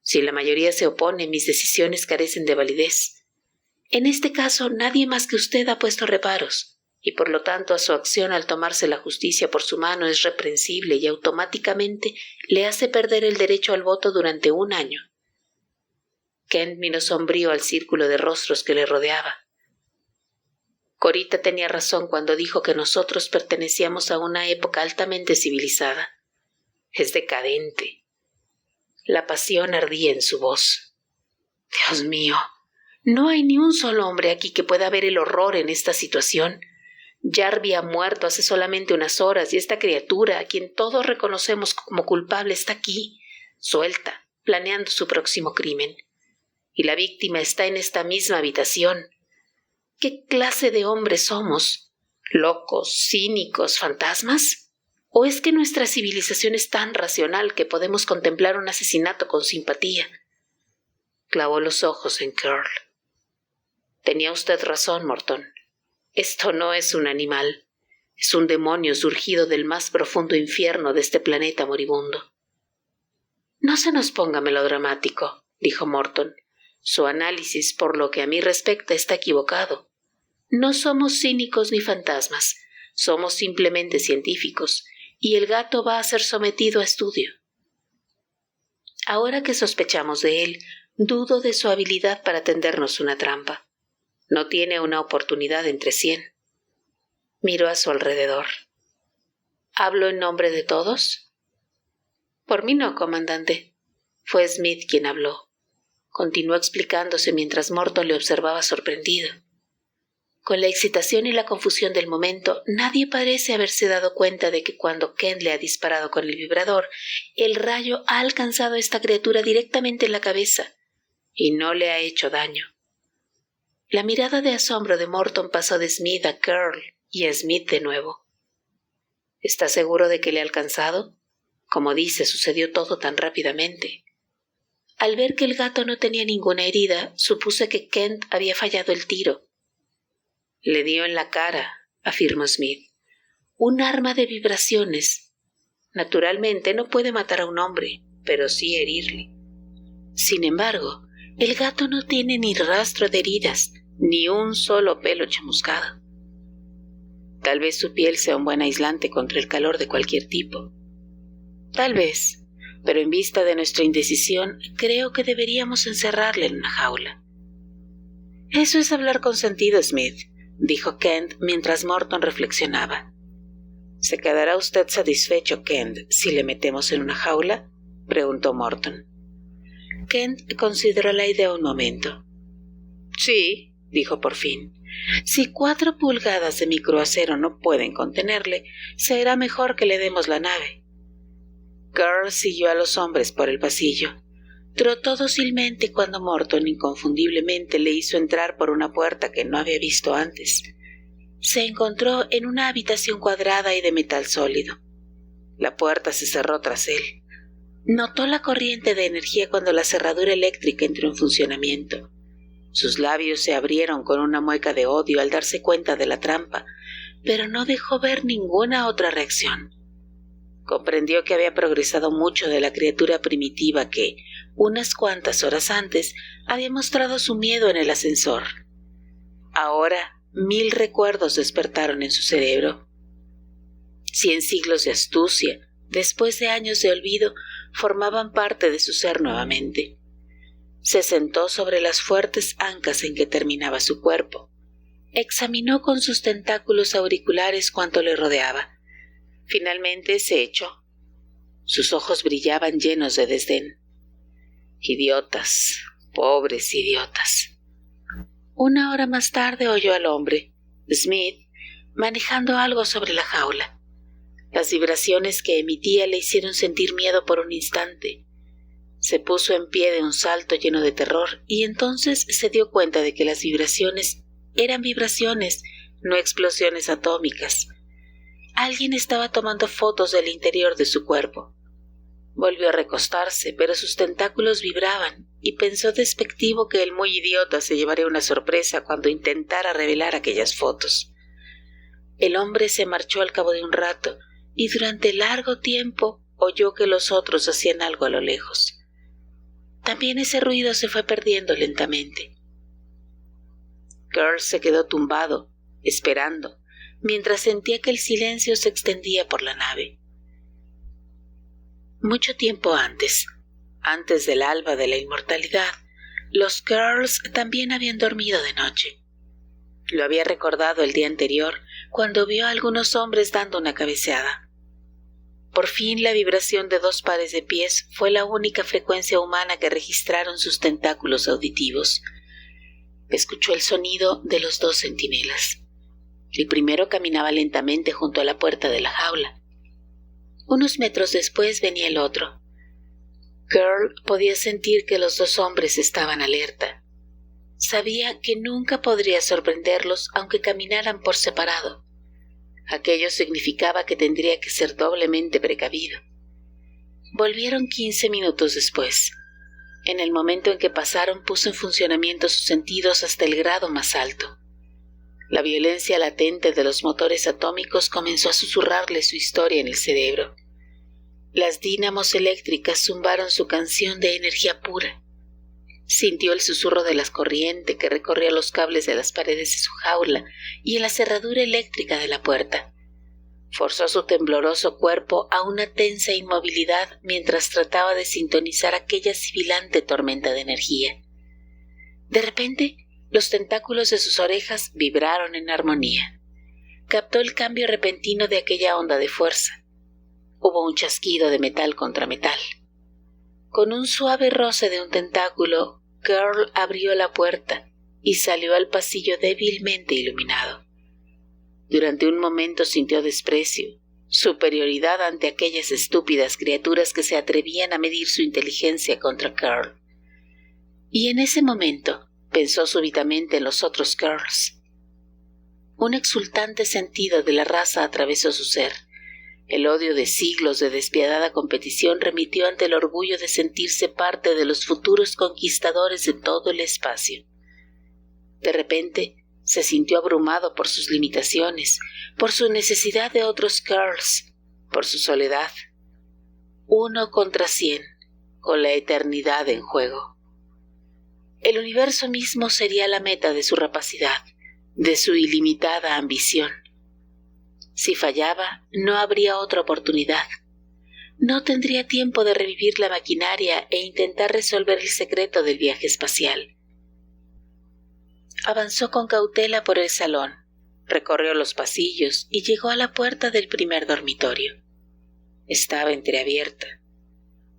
Si la mayoría se opone, mis decisiones carecen de validez. En este caso, nadie más que usted ha puesto reparos, y por lo tanto a su acción al tomarse la justicia por su mano es reprensible y automáticamente le hace perder el derecho al voto durante 1 año. Kent miró sombrío al círculo de rostros que le rodeaba. Corita tenía razón cuando dijo que nosotros pertenecíamos a una época altamente civilizada. Es decadente. La pasión ardía en su voz. Dios mío, no hay ni un solo hombre aquí que pueda ver el horror en esta situación. Jarvie ha muerto hace solamente unas horas y esta criatura, a quien todos reconocemos como culpable, está aquí, suelta, planeando su próximo crimen. Y la víctima está en esta misma habitación. ¿Qué clase de hombres somos? ¿Locos, cínicos, fantasmas? ¿O es que nuestra civilización es tan racional que podemos contemplar un asesinato con simpatía? Clavó los ojos en Curl. Tenía usted razón, Morton. Esto no es un animal. Es un demonio surgido del más profundo infierno de este planeta moribundo. No se nos ponga melodramático, dijo Morton. Su análisis, por lo que a mí respecta, está equivocado. No somos cínicos ni fantasmas. Somos simplemente científicos, y el gato va a ser sometido a estudio. Ahora que sospechamos de él, dudo de su habilidad para tendernos una trampa. No tiene una oportunidad entre 100. Miró a su alrededor. ¿Hablo en nombre de todos? Por mí no, comandante. Fue Smith quien habló. Continuó explicándose mientras Morton le observaba sorprendido. Con la excitación y la confusión del momento, nadie parece haberse dado cuenta de que cuando Kent le ha disparado con el vibrador, el rayo ha alcanzado a esta criatura directamente en la cabeza y no le ha hecho daño. La mirada de asombro de Morton pasó de Smith a Curl y a Smith de nuevo. ¿Está seguro de que le ha alcanzado? Como dice, sucedió todo tan rápidamente. Al ver que el gato no tenía ninguna herida, supuse que Kent había fallado el tiro. Le dio en la cara, afirmó Smith. Un arma de vibraciones. Naturalmente no puede matar a un hombre, pero sí herirle. Sin embargo, el gato no tiene ni rastro de heridas, ni un solo pelo chamuscado. Tal vez su piel sea un buen aislante contra el calor de cualquier tipo. Tal vez, pero en vista de nuestra indecisión, creo que deberíamos encerrarle en una jaula. Eso es hablar con sentido, Smith, dijo Kent mientras Morton reflexionaba. ¿Se quedará usted satisfecho, Kent, si le metemos en una jaula?, preguntó Morton. Kent consideró la idea un momento. Sí, dijo por fin. Si 4 pulgadas de microacero no pueden contenerle, será mejor que le demos la nave. Curl siguió a los hombres por el pasillo. Trotó dócilmente cuando Morton inconfundiblemente le hizo entrar por una puerta que no había visto antes. Se encontró en una habitación cuadrada y de metal sólido. La puerta se cerró tras él. Notó la corriente de energía cuando la cerradura eléctrica entró en funcionamiento. Sus labios se abrieron con una mueca de odio al darse cuenta de la trampa, pero no dejó ver ninguna otra reacción. Comprendió que había progresado mucho de la criatura primitiva que, unas cuantas horas antes, había mostrado su miedo en el ascensor. Ahora, 1000 recuerdos despertaron en su cerebro. 100 siglos de astucia, después de años de olvido, formaban parte de su ser nuevamente. Se sentó sobre las fuertes ancas en que terminaba su cuerpo. Examinó con sus tentáculos auriculares cuanto le rodeaba. Finalmente se echó. Sus ojos brillaban llenos de desdén. Idiotas, pobres idiotas. 1 hora más tarde oyó al hombre, Smith, manejando algo sobre la jaula. Las vibraciones que emitía le hicieron sentir miedo por un instante. Se puso en pie de un salto lleno de terror y entonces se dio cuenta de que las vibraciones eran vibraciones, no explosiones atómicas. Alguien estaba tomando fotos del interior de su cuerpo. Volvió a recostarse, pero sus tentáculos vibraban, y pensó despectivo que el muy idiota se llevaría una sorpresa cuando intentara revelar aquellas fotos. El hombre se marchó al cabo de un rato, y durante largo tiempo oyó que los otros hacían algo a lo lejos. También ese ruido se fue perdiendo lentamente. Curl se quedó tumbado, esperando, mientras sentía que el silencio se extendía por la nave. Mucho tiempo antes del alba de la inmortalidad, los Curls también habían dormido de noche. Lo había recordado el día anterior, cuando vio a algunos hombres dando una cabeceada. Por fin la vibración de 2 pares de pies fue la única frecuencia humana que registraron sus tentáculos auditivos. Escuchó el sonido de los 2 centinelas. El primero caminaba lentamente junto a la puerta de la jaula. Unos metros después venía el otro. Curl podía sentir que los 2 hombres estaban alerta. Sabía que nunca podría sorprenderlos aunque caminaran por separado. Aquello significaba que tendría que ser doblemente precavido. Volvieron 15 minutos después. En el momento en que pasaron, puso en funcionamiento sus sentidos hasta el grado más alto. La violencia latente de los motores atómicos comenzó a susurrarle su historia en el cerebro. Las dínamos eléctricas zumbaron su canción de energía pura. Sintió el susurro de la corriente que recorría los cables de las paredes de su jaula y en la cerradura eléctrica de la puerta. Forzó su tembloroso cuerpo a una tensa inmovilidad mientras trataba de sintonizar aquella sibilante tormenta de energía. De repente, los tentáculos de sus orejas vibraron en armonía. Captó el cambio repentino de aquella onda de fuerza. Hubo un chasquido de metal contra metal. Con un suave roce de un tentáculo, Carl abrió la puerta y salió al pasillo débilmente iluminado. Durante un momento sintió desprecio, superioridad ante aquellas estúpidas criaturas que se atrevían a medir su inteligencia contra Carl. Y en ese momento pensó súbitamente en los otros Carls. Un exultante sentido de la raza atravesó su ser. El odio de siglos de despiadada competición remitió ante el orgullo de sentirse parte de los futuros conquistadores de todo el espacio. De repente, se sintió abrumado por sus limitaciones, por su necesidad de otros Carls, por su soledad. 1 contra 100, con la eternidad en juego. El universo mismo sería la meta de su rapacidad, de su ilimitada ambición. Si fallaba, no habría otra oportunidad. No tendría tiempo de revivir la maquinaria e intentar resolver el secreto del viaje espacial. Avanzó con cautela por el salón, recorrió los pasillos y llegó a la puerta del primer dormitorio. Estaba entreabierta.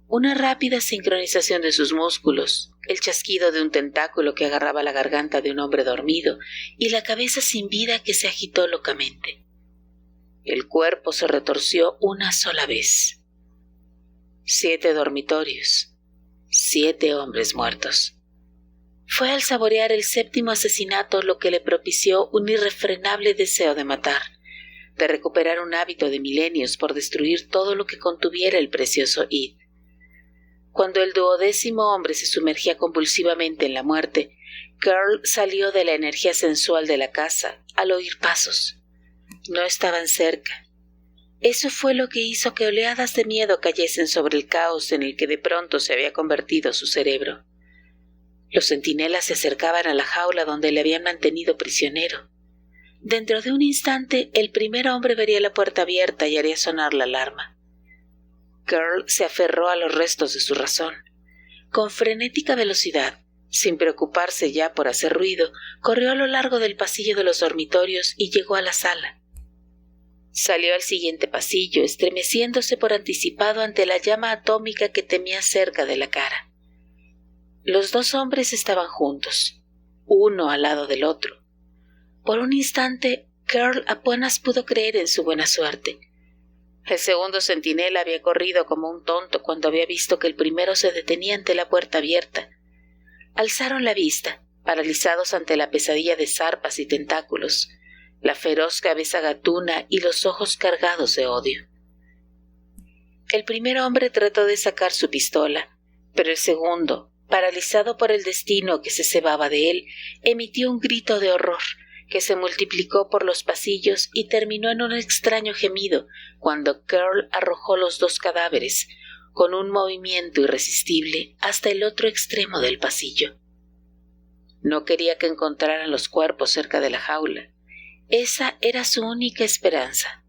Una rápida sincronización de sus músculos, el chasquido de un tentáculo que agarraba la garganta de un hombre dormido y la cabeza sin vida que se agitó locamente. El cuerpo se retorció una sola vez. 7 dormitorios, 7 hombres muertos. Fue al saborear el 7º asesinato lo que le propició un irrefrenable deseo de matar, de recuperar un hábito de milenios por destruir todo lo que contuviera el precioso Id. Cuando el 12º hombre se sumergía convulsivamente en la muerte, Carl salió de la energía sensual de la casa al oír pasos. No estaban cerca. Eso fue lo que hizo que oleadas de miedo cayesen sobre el caos en el que de pronto se había convertido su cerebro. Los centinelas se acercaban a la jaula donde le habían mantenido prisionero. Dentro de un instante, el primer hombre vería la puerta abierta y haría sonar la alarma. Carl se aferró a los restos de su razón. Con frenética velocidad, sin preocuparse ya por hacer ruido, corrió a lo largo del pasillo de los dormitorios y llegó a la sala. Salió al siguiente pasillo, estremeciéndose por anticipado ante la llama atómica que temía cerca de la cara. Los 2 hombres estaban juntos, uno al lado del otro. Por un instante, Carl apenas pudo creer en su buena suerte. El segundo centinela había corrido como un tonto cuando había visto que el primero se detenía ante la puerta abierta. Alzaron la vista, paralizados ante la pesadilla de zarpas y tentáculos, la feroz cabeza gatuna y los ojos cargados de odio. El primer hombre trató de sacar su pistola, pero el segundo, paralizado por el destino que se cebaba de él, emitió un grito de horror que se multiplicó por los pasillos y terminó en un extraño gemido cuando Carl arrojó los 2 cadáveres, con un movimiento irresistible, hasta el otro extremo del pasillo. No quería que encontraran los cuerpos cerca de la jaula. Esa era su única esperanza.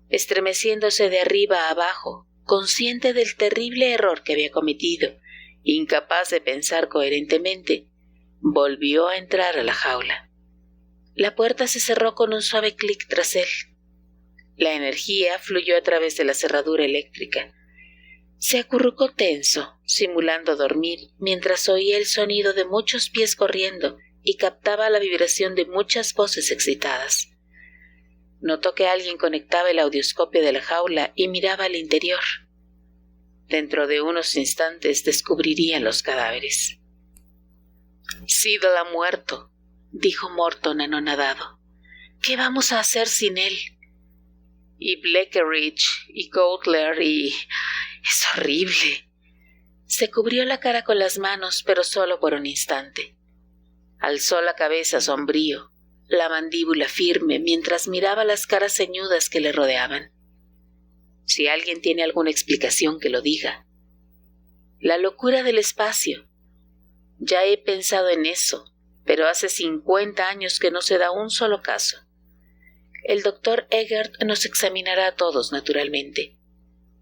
Estremeciéndose de arriba a abajo, consciente del terrible error que había cometido, incapaz de pensar coherentemente, volvió a entrar a la jaula. La puerta se cerró con un suave clic tras él. La energía fluyó a través de la cerradura eléctrica. Se acurrucó tenso, simulando dormir, mientras oía el sonido de muchos pies corriendo y captaba la vibración de muchas voces excitadas. Notó que alguien conectaba el audioscopio de la jaula y miraba al interior. Dentro de unos instantes descubrirían los cadáveres. «Seidel ha muerto», dijo Morton anonadado. «¿Qué vamos a hacer sin él? y Bleckerridge y Goutler y... es horrible. Se cubrió la cara con las manos, pero solo por un instante. Alzó la cabeza sombrío, la mandíbula firme, mientras miraba las caras ceñudas que le rodeaban. Si alguien tiene alguna explicación, que lo diga. La locura del espacio. Ya he pensado en eso, pero hace 50 años que no se da un solo caso. El doctor Eggert nos examinará a todos, naturalmente.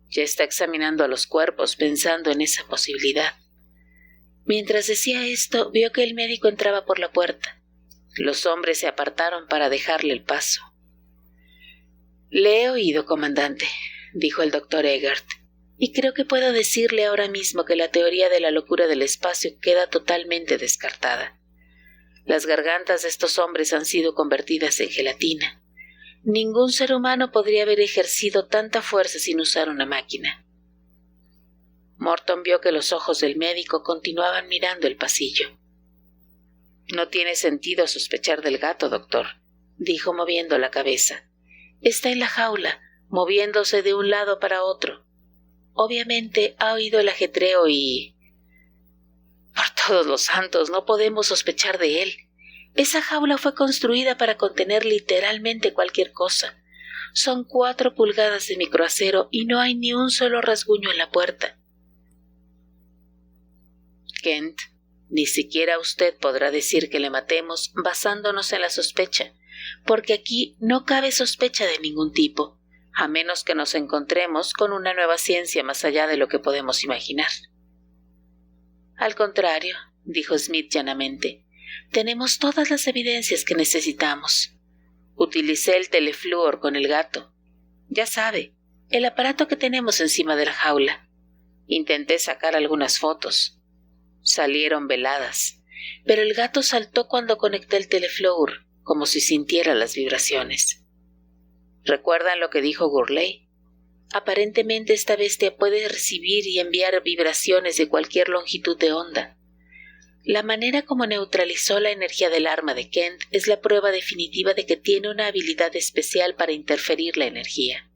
Ya está examinando a los cuerpos, pensando en esa posibilidad. Mientras decía esto, vio que el médico entraba por la puerta. Los hombres se apartaron para dejarle el paso. «Le he oído, comandante», dijo el doctor Eggert, «y creo que puedo decirle ahora mismo que la teoría de la locura del espacio queda totalmente descartada. Las gargantas de estos hombres han sido convertidas en gelatina. Ningún ser humano podría haber ejercido tanta fuerza sin usar una máquina». Morton vio que los ojos del médico continuaban mirando el pasillo. «No tiene sentido sospechar del gato, doctor», dijo moviendo la cabeza. «Está en la jaula, moviéndose de un lado para otro. Obviamente ha oído el ajetreo y... Por todos los santos, no podemos sospechar de él. Esa jaula fue construida para contener literalmente cualquier cosa. Son 4 pulgadas de microacero y no hay ni un solo rasguño en la puerta». «Kent, ni siquiera usted podrá decir que le matemos basándonos en la sospecha, porque aquí no cabe sospecha de ningún tipo, a menos que nos encontremos con una nueva ciencia más allá de lo que podemos imaginar». «Al contrario», dijo Smith llanamente, «tenemos todas las evidencias que necesitamos. Utilicé el telefluor con el gato. Ya sabe, el aparato que tenemos encima de la jaula. Intenté sacar algunas fotos. Salieron veladas, pero el gato saltó cuando conecté el telefluor, como si sintiera las vibraciones. ¿Recuerdan lo que dijo Gurley? Aparentemente esta bestia puede recibir y enviar vibraciones de cualquier longitud de onda. La manera como neutralizó la energía del arma de Kent es la prueba definitiva de que tiene una habilidad especial para interferir la energía».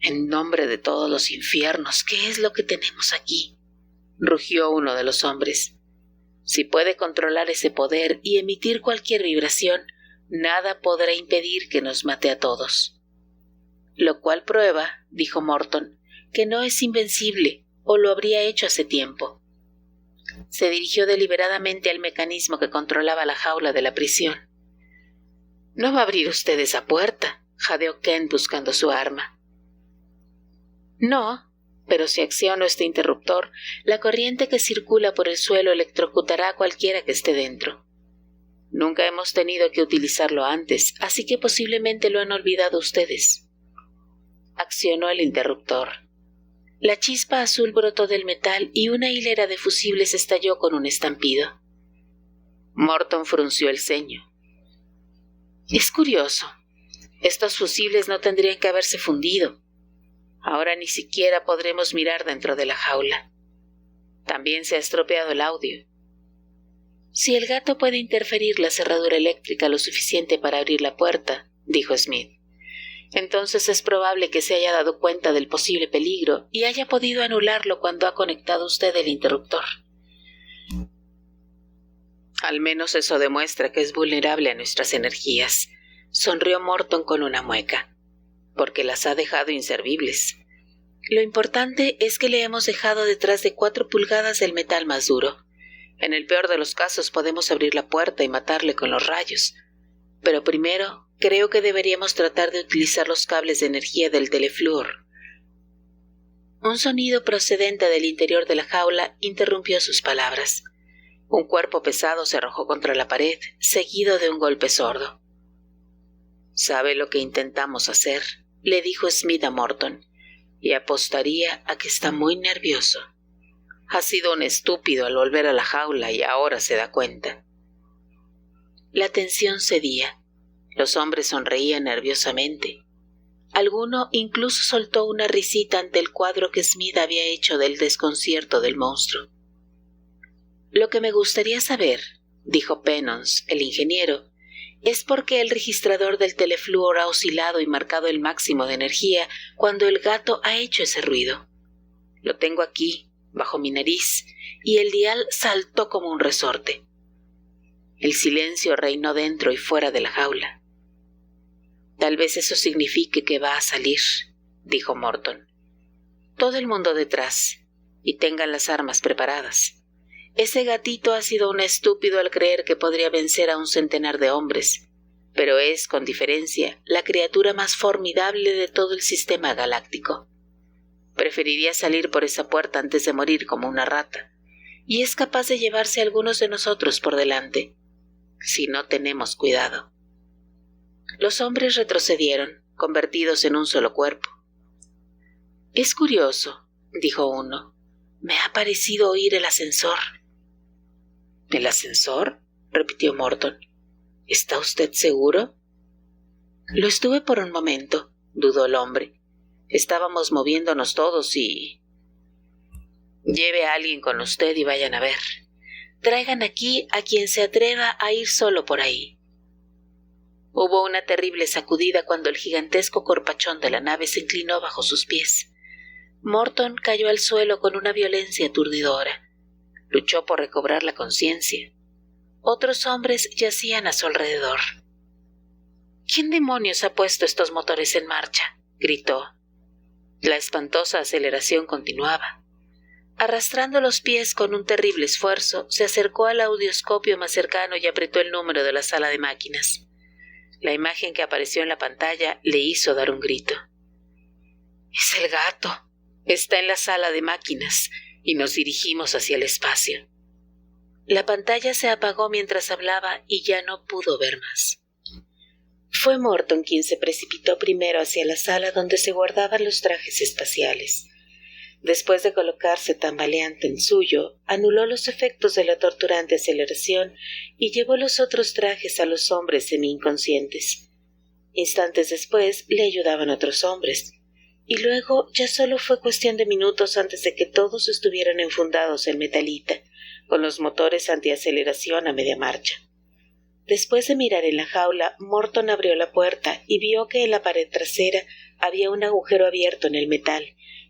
«En nombre de todos los infiernos, ¿qué es lo que tenemos aquí?», rugió uno de los hombres. «Si puede controlar ese poder y emitir cualquier vibración, nada podrá impedir que nos mate a todos». «Lo cual prueba», dijo Morton, «que no es invencible, o lo habría hecho hace tiempo». Se dirigió deliberadamente al mecanismo que controlaba la jaula de la prisión. «No va a abrir usted esa puerta», jadeó Kent buscando su arma. «No, pero si acciono este interruptor, la corriente que circula por el suelo electrocutará a cualquiera que esté dentro. Nunca hemos tenido que utilizarlo antes, así que posiblemente lo han olvidado ustedes». Accionó el interruptor. La chispa azul brotó del metal y una hilera de fusibles estalló con un estampido. Morton frunció el ceño. «Es curioso. Estos fusibles no tendrían que haberse fundido. Ahora ni siquiera podremos mirar dentro de la jaula. También se ha estropeado el audio». «Si el gato puede interferir la cerradura eléctrica lo suficiente para abrir la puerta», dijo Smith, «entonces es probable que se haya dado cuenta del posible peligro y haya podido anularlo cuando ha conectado usted el interruptor». «Al menos eso demuestra que es vulnerable a nuestras energías», sonrió Morton con una mueca, «porque las ha dejado inservibles. Lo importante es que le hemos dejado detrás de 4 pulgadas del metal más duro. En el peor de los casos podemos abrir la puerta y matarle con los rayos. Pero primero, creo que deberíamos tratar de utilizar los cables de energía del telefluor». Un sonido procedente del interior de la jaula interrumpió sus palabras. Un cuerpo pesado se arrojó contra la pared, seguido de un golpe sordo. «¿Sabe lo que intentamos hacer?», le dijo Smith a Morton, «y apostaría a que está muy nervioso. Ha sido un estúpido al volver a la jaula y ahora se da cuenta». La tensión cedía. Los hombres sonreían nerviosamente. Alguno incluso soltó una risita ante el cuadro que Smith había hecho del desconcierto del monstruo. «Lo que me gustaría saber», dijo Pennons, el ingeniero, es porque el registrador del telefluor ha oscilado y marcado el máximo de energía cuando el gato ha hecho ese ruido. Lo tengo aquí, bajo mi nariz, y el dial saltó como un resorte. El silencio reinó dentro y fuera de la jaula. Tal vez eso signifique que va a salir, dijo Morton. Todo el mundo detrás, y tengan las armas preparadas. Ese gatito ha sido un estúpido al creer que podría vencer a un centenar de hombres, pero es, con diferencia, la criatura más formidable de todo el sistema galáctico. Preferiría salir por esa puerta antes de morir como una rata, y es capaz de llevarse a algunos de nosotros por delante, si no tenemos cuidado. Los hombres retrocedieron, convertidos en un solo cuerpo. «Es curioso», dijo uno. «Me ha parecido oír el ascensor». «¿El ascensor?», repitió Morton. «¿Está usted seguro?». «Lo estuve por un momento», dudó el hombre. «Estábamos moviéndonos todos y...». «Lleve a alguien con usted y vayan a ver. Traigan aquí a quien se atreva a ir solo por ahí». Hubo una terrible sacudida cuando el gigantesco corpachón de la nave se inclinó bajo sus pies. Morton cayó al suelo con una violencia aturdidora. Luchó por recobrar la conciencia. Otros hombres yacían a su alrededor. «¿Quién demonios ha puesto estos motores en marcha?», gritó. La espantosa aceleración continuaba. Arrastrando los pies con un terrible esfuerzo, se acercó al audioscopio más cercano y apretó el número de la sala de máquinas. La imagen que apareció en la pantalla le hizo dar un grito. «Es el gato. Está en la sala de máquinas y nos dirigimos hacia el espacio». La pantalla se apagó mientras hablaba y ya no pudo ver más. Fue Morton quien se precipitó primero hacia la sala donde se guardaban los trajes espaciales. Después de colocarse tambaleante el suyo, anuló los efectos de la torturante aceleración y llevó los otros trajes a los hombres semi-inconscientes. Instantes después le ayudaban otros hombres, y luego ya solo fue cuestión de minutos antes de que todos estuvieran enfundados en metalita, con los motores antiaceleración a media marcha. Después de mirar en la jaula, Morton abrió la puerta y vio que en la pared trasera había un agujero abierto en el metal,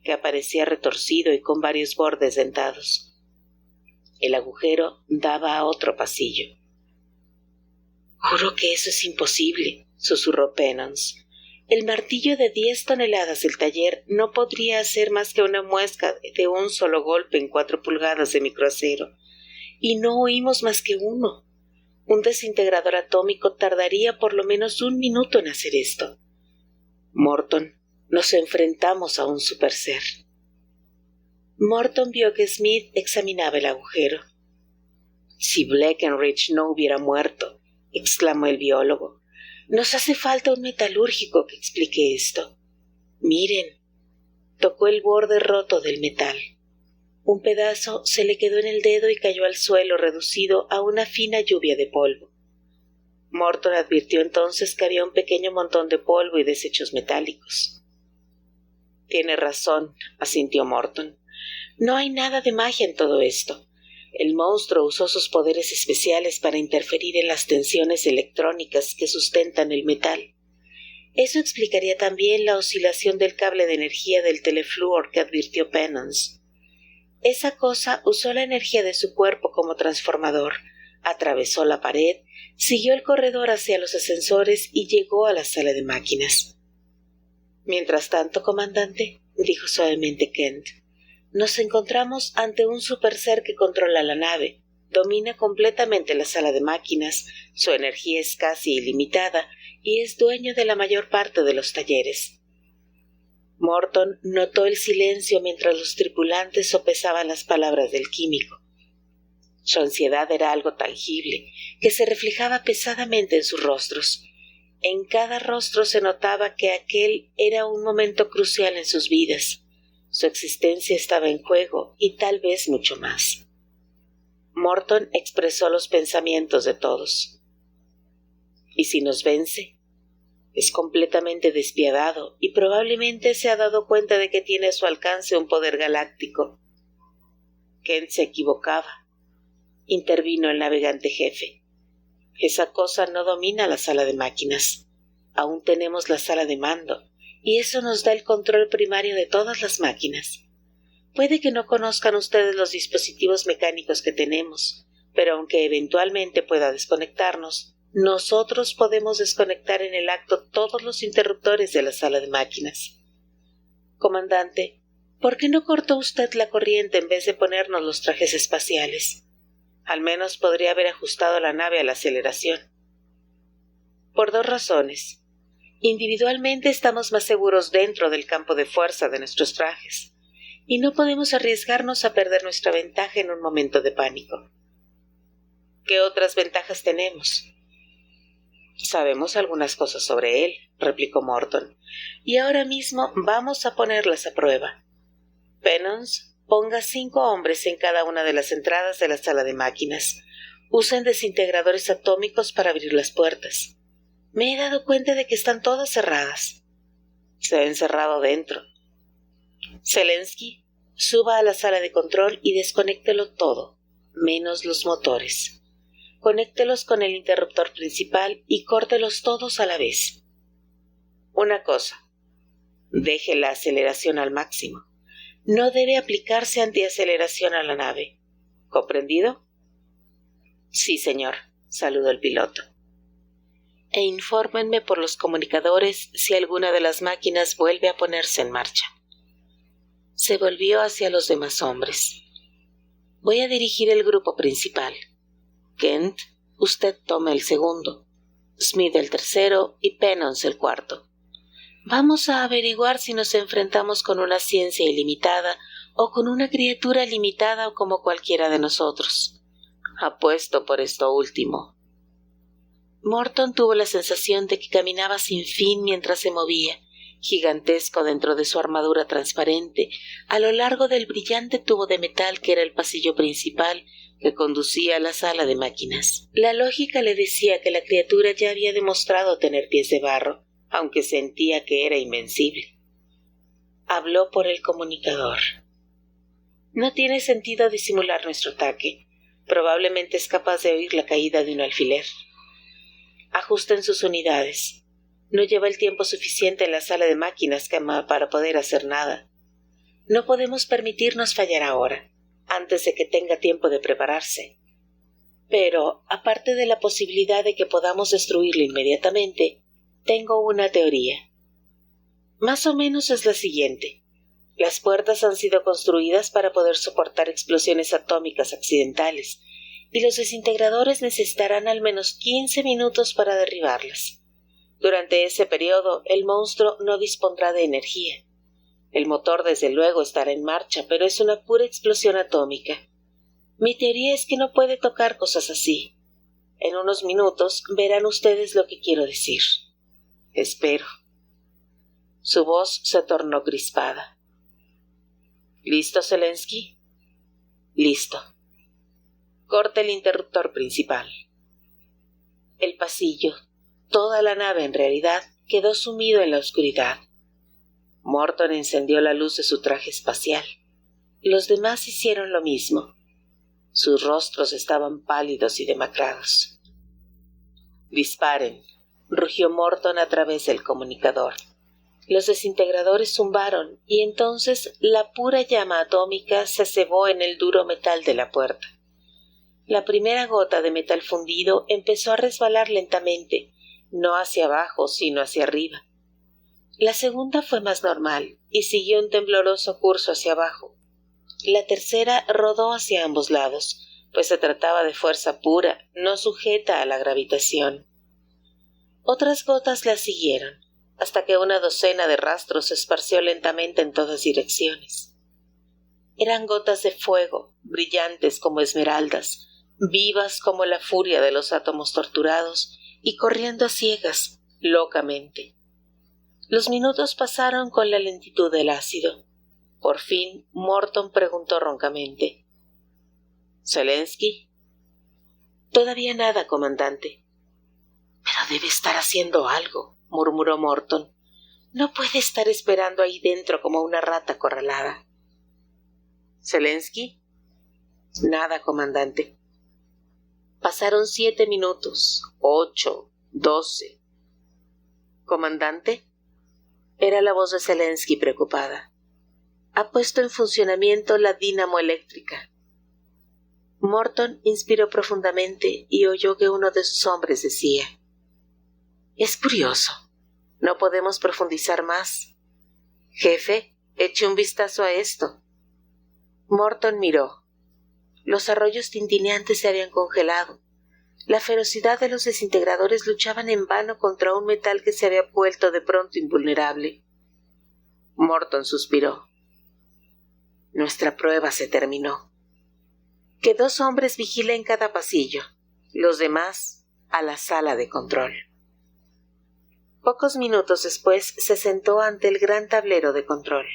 que aparecía retorcido y con varios bordes dentados. El agujero daba a otro pasillo. «Juro que eso es imposible», susurró Pennons. «El martillo de 10 toneladas del taller no podría hacer más que una muesca de un solo golpe en 4 pulgadas de microacero. Y no oímos más que uno. Un desintegrador atómico tardaría por lo menos 1 minuto en hacer esto. Morton, nos enfrentamos a un superser». Morton vio que Smith examinaba el agujero. «Si Breckenridge no hubiera muerto», exclamó el biólogo, «nos hace falta un metalúrgico que explique esto. Miren». Tocó el borde roto del metal. Un pedazo se le quedó en el dedo y cayó al suelo reducido a una fina lluvia de polvo. Morton advirtió entonces que había un pequeño montón de polvo y desechos metálicos. «Tiene razón», asintió Morton. «No hay nada de magia en todo esto. El monstruo usó sus poderes especiales para interferir en las tensiones electrónicas que sustentan el metal. Eso explicaría también la oscilación del cable de energía del telefluor que advirtió Pennons. Esa cosa usó la energía de su cuerpo como transformador, atravesó la pared, siguió el corredor hacia los ascensores y llegó a la sala de máquinas. «Mientras tanto, comandante», dijo suavemente Kent, «nos encontramos ante un superser que controla la nave, domina completamente la sala de máquinas, su energía es casi ilimitada y es dueño de la mayor parte de los talleres». Morton notó el silencio mientras los tripulantes sopesaban las palabras del químico. Su ansiedad era algo tangible, que se reflejaba pesadamente en sus rostros. En cada rostro se notaba que aquel era un momento crucial en sus vidas. Su existencia estaba en juego y tal vez mucho más. Morton expresó los pensamientos de todos. ¿Y si nos vence? Es completamente despiadado y probablemente se ha dado cuenta de que tiene a su alcance un poder galáctico. Kent se equivocaba, intervino el navegante jefe. Esa cosa no domina la sala de máquinas. Aún tenemos la sala de mando, y eso nos da el control primario de todas las máquinas. Puede que no conozcan ustedes los dispositivos mecánicos que tenemos, pero aunque eventualmente pueda desconectarnos, nosotros podemos desconectar en el acto todos los interruptores de la sala de máquinas. Comandante, ¿por qué no cortó usted la corriente en vez de ponernos los trajes espaciales? Al menos podría haber ajustado la nave a la aceleración. Por 2 razones. Individualmente estamos más seguros dentro del campo de fuerza de nuestros trajes, y no podemos arriesgarnos a perder nuestra ventaja en un momento de pánico. ¿Qué otras ventajas tenemos? Sabemos algunas cosas sobre él, replicó Morton, y ahora mismo vamos a ponerlas a prueba. Pennons, ponga 5 hombres en cada una de las entradas de la sala de máquinas. Usen desintegradores atómicos para abrir las puertas. Me he dado cuenta de que están todas cerradas. Se ha encerrado dentro. Zelensky, suba a la sala de control y desconéctelo todo, menos los motores. Conéctelos con el interruptor principal y córtelos todos a la vez. Una cosa, deje la aceleración al máximo. No debe aplicarse antiaceleración a la nave. ¿Comprendido? Sí, señor, saludó el piloto. E infórmenme por los comunicadores si alguna de las máquinas vuelve a ponerse en marcha. Se volvió hacia los demás hombres. Voy a dirigir el grupo principal. Kent, usted tome el segundo, Smith el tercero y Pennons el cuarto. Vamos a averiguar si nos enfrentamos con una ciencia ilimitada o con una criatura limitada como cualquiera de nosotros. Apuesto por esto último. Morton tuvo la sensación de que caminaba sin fin mientras se movía, gigantesco dentro de su armadura transparente, a lo largo del brillante tubo de metal que era el pasillo principal que conducía a la sala de máquinas. La lógica le decía que la criatura ya había demostrado tener pies de barro, aunque sentía que era invencible. Habló por el comunicador. No tiene sentido disimular nuestro ataque. Probablemente es capaz de oír la caída de un alfiler. Ajusten sus unidades. No lleva el tiempo suficiente en la sala de máquinas para poder hacer nada. No podemos permitirnos fallar ahora, antes de que tenga tiempo de prepararse. Pero, aparte de la posibilidad de que podamos destruirlo inmediatamente, tengo una teoría. Más o menos es la siguiente. Las puertas han sido construidas para poder soportar explosiones atómicas accidentales, y los desintegradores necesitarán al menos 15 minutos para derribarlas. Durante ese periodo, el monstruo no dispondrá de energía. El motor, desde luego, estará en marcha, pero es una pura explosión atómica. Mi teoría es que no puede tocar cosas así. En unos minutos verán ustedes lo que quiero decir. Espero. Su voz se tornó crispada. ¿Listo, Zelensky? Listo. Corte el interruptor principal. El pasillo, toda la nave en realidad, quedó sumido en la oscuridad. Morton encendió la luz de su traje espacial. Los demás hicieron lo mismo. Sus rostros estaban pálidos y demacrados. «Disparen», rugió Morton a través del comunicador. Los desintegradores zumbaron y entonces la pura llama atómica se cebó en el duro metal de la puerta. La primera gota de metal fundido empezó a resbalar lentamente, no hacia abajo, sino hacia arriba. La segunda fue más normal y siguió un tembloroso curso hacia abajo. La tercera rodó hacia ambos lados, pues se trataba de fuerza pura, no sujeta a la gravitación. Otras gotas la siguieron, hasta que una docena de rastros se esparció lentamente en todas direcciones. Eran gotas de fuego, brillantes como esmeraldas, vivas como la furia de los átomos torturados y corriendo a ciegas, locamente. Los minutos pasaron con la lentitud del ácido. Por fin, Morton preguntó roncamente. ¿Zelensky? Todavía nada, comandante. Pero debe estar haciendo algo, murmuró Morton. No puede estar esperando ahí dentro como una rata acorralada. ¿Zelensky? Nada, comandante. Pasaron 7 minutos, 8, 12. ¿Comandante? Era la voz de Zelensky preocupada. Ha puesto en funcionamiento la dínamo eléctrica. Morton inspiró profundamente y oyó que uno de sus hombres decía: es curioso. No podemos profundizar más. Jefe, eche un vistazo a esto. Morton miró. Los arroyos tintineantes se habían congelado. La ferocidad de los desintegradores luchaban en vano contra un metal que se había vuelto de pronto invulnerable. Morton suspiró. Nuestra prueba se terminó. Que 2 hombres vigilen cada pasillo, los demás a la sala de control. Pocos minutos después se sentó ante el gran tablero de control.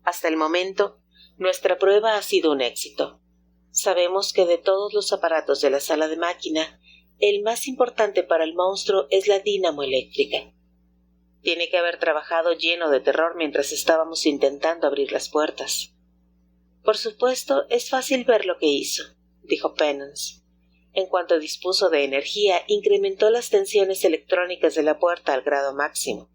Hasta el momento, nuestra prueba ha sido un éxito. Sabemos que de todos los aparatos de la sala de máquina, el más importante para el monstruo es la dínamo eléctrica. Tiene que haber trabajado lleno de terror mientras estábamos intentando abrir las puertas. Por supuesto, es fácil ver lo que hizo, dijo Penance. En cuanto dispuso de energía, incrementó las tensiones electrónicas de la puerta al grado máximo.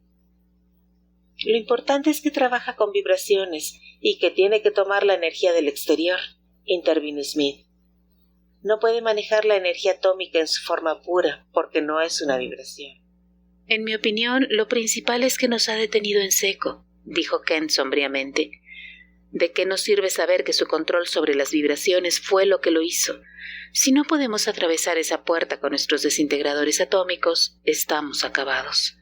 Lo importante es que trabaja con vibraciones y que tiene que tomar la energía del exterior, intervino Smith. No puede manejar la energía atómica en su forma pura, porque no es una vibración. En mi opinión, lo principal es que nos ha detenido en seco, dijo Kent sombríamente. ¿De qué nos sirve saber que su control sobre las vibraciones fue lo que lo hizo? Si no podemos atravesar esa puerta con nuestros desintegradores atómicos, estamos acabados.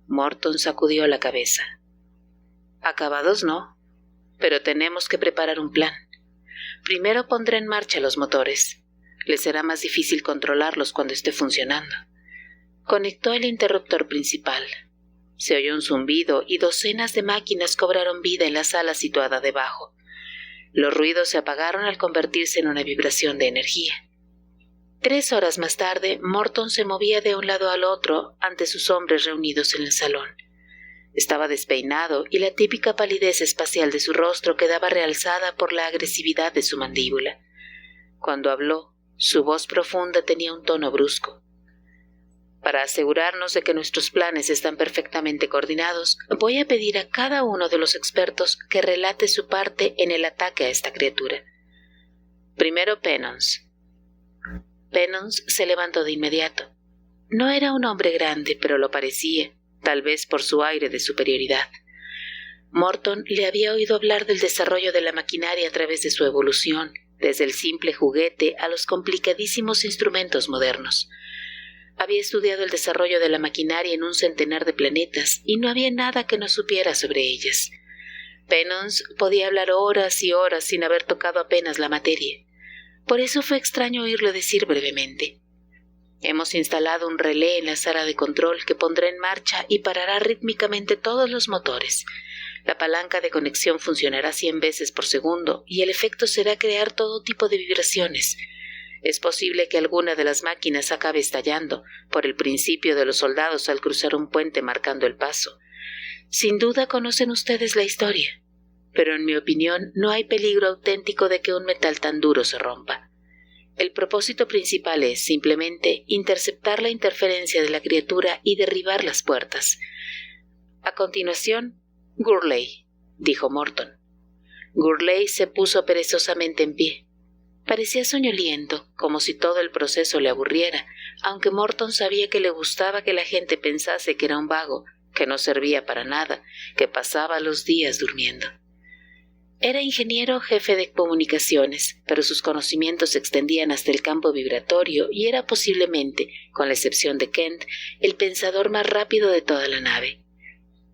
Morton sacudió la cabeza. Acabados no, pero tenemos que preparar un plan. Primero pondré en marcha los motores. Le será más difícil controlarlos cuando esté funcionando. Conectó el interruptor principal. Se oyó un zumbido y docenas de máquinas cobraron vida en la sala situada debajo. Los ruidos se apagaron al convertirse en una vibración de energía. 3 horas más tarde, Morton se movía de un lado al otro ante sus hombres reunidos en el salón. Estaba despeinado y la típica palidez espacial de su rostro quedaba realzada por la agresividad de su mandíbula. Cuando habló, su voz profunda tenía un tono brusco. Para asegurarnos de que nuestros planes están perfectamente coordinados, voy a pedir a cada uno de los expertos que relate su parte en el ataque a esta criatura. Primero Penance. Penance se levantó de inmediato. No era un hombre grande, pero lo parecía, tal vez por su aire de superioridad. Morton le había oído hablar del desarrollo de la maquinaria a través de su evolución, desde el simple juguete a los complicadísimos instrumentos modernos. Había estudiado el desarrollo de la maquinaria en un centenar de planetas y no había nada que no supiera sobre ellas. Penance podía hablar horas y horas sin haber tocado apenas la materia. Por eso fue extraño oírle decir brevemente: hemos instalado un relé en la sala de control que pondrá en marcha y parará rítmicamente todos los motores. La palanca de conexión funcionará 100 veces por segundo y el efecto será crear todo tipo de vibraciones. Es posible que alguna de las máquinas acabe estallando, por el principio de los soldados al cruzar un puente marcando el paso. Sin duda conocen ustedes la historia, pero en mi opinión no hay peligro auténtico de que un metal tan duro se rompa. El propósito principal es, simplemente, interceptar la interferencia de la criatura y derribar las puertas. A continuación, Gurley, dijo Morton. Gurley se puso perezosamente en pie. Parecía soñoliento, como si todo el proceso le aburriera, aunque Morton sabía que le gustaba que la gente pensase que era un vago, que no servía para nada, que pasaba los días durmiendo. Era ingeniero jefe de comunicaciones, pero sus conocimientos se extendían hasta el campo vibratorio y era posiblemente, con la excepción de Kent, el pensador más rápido de toda la nave.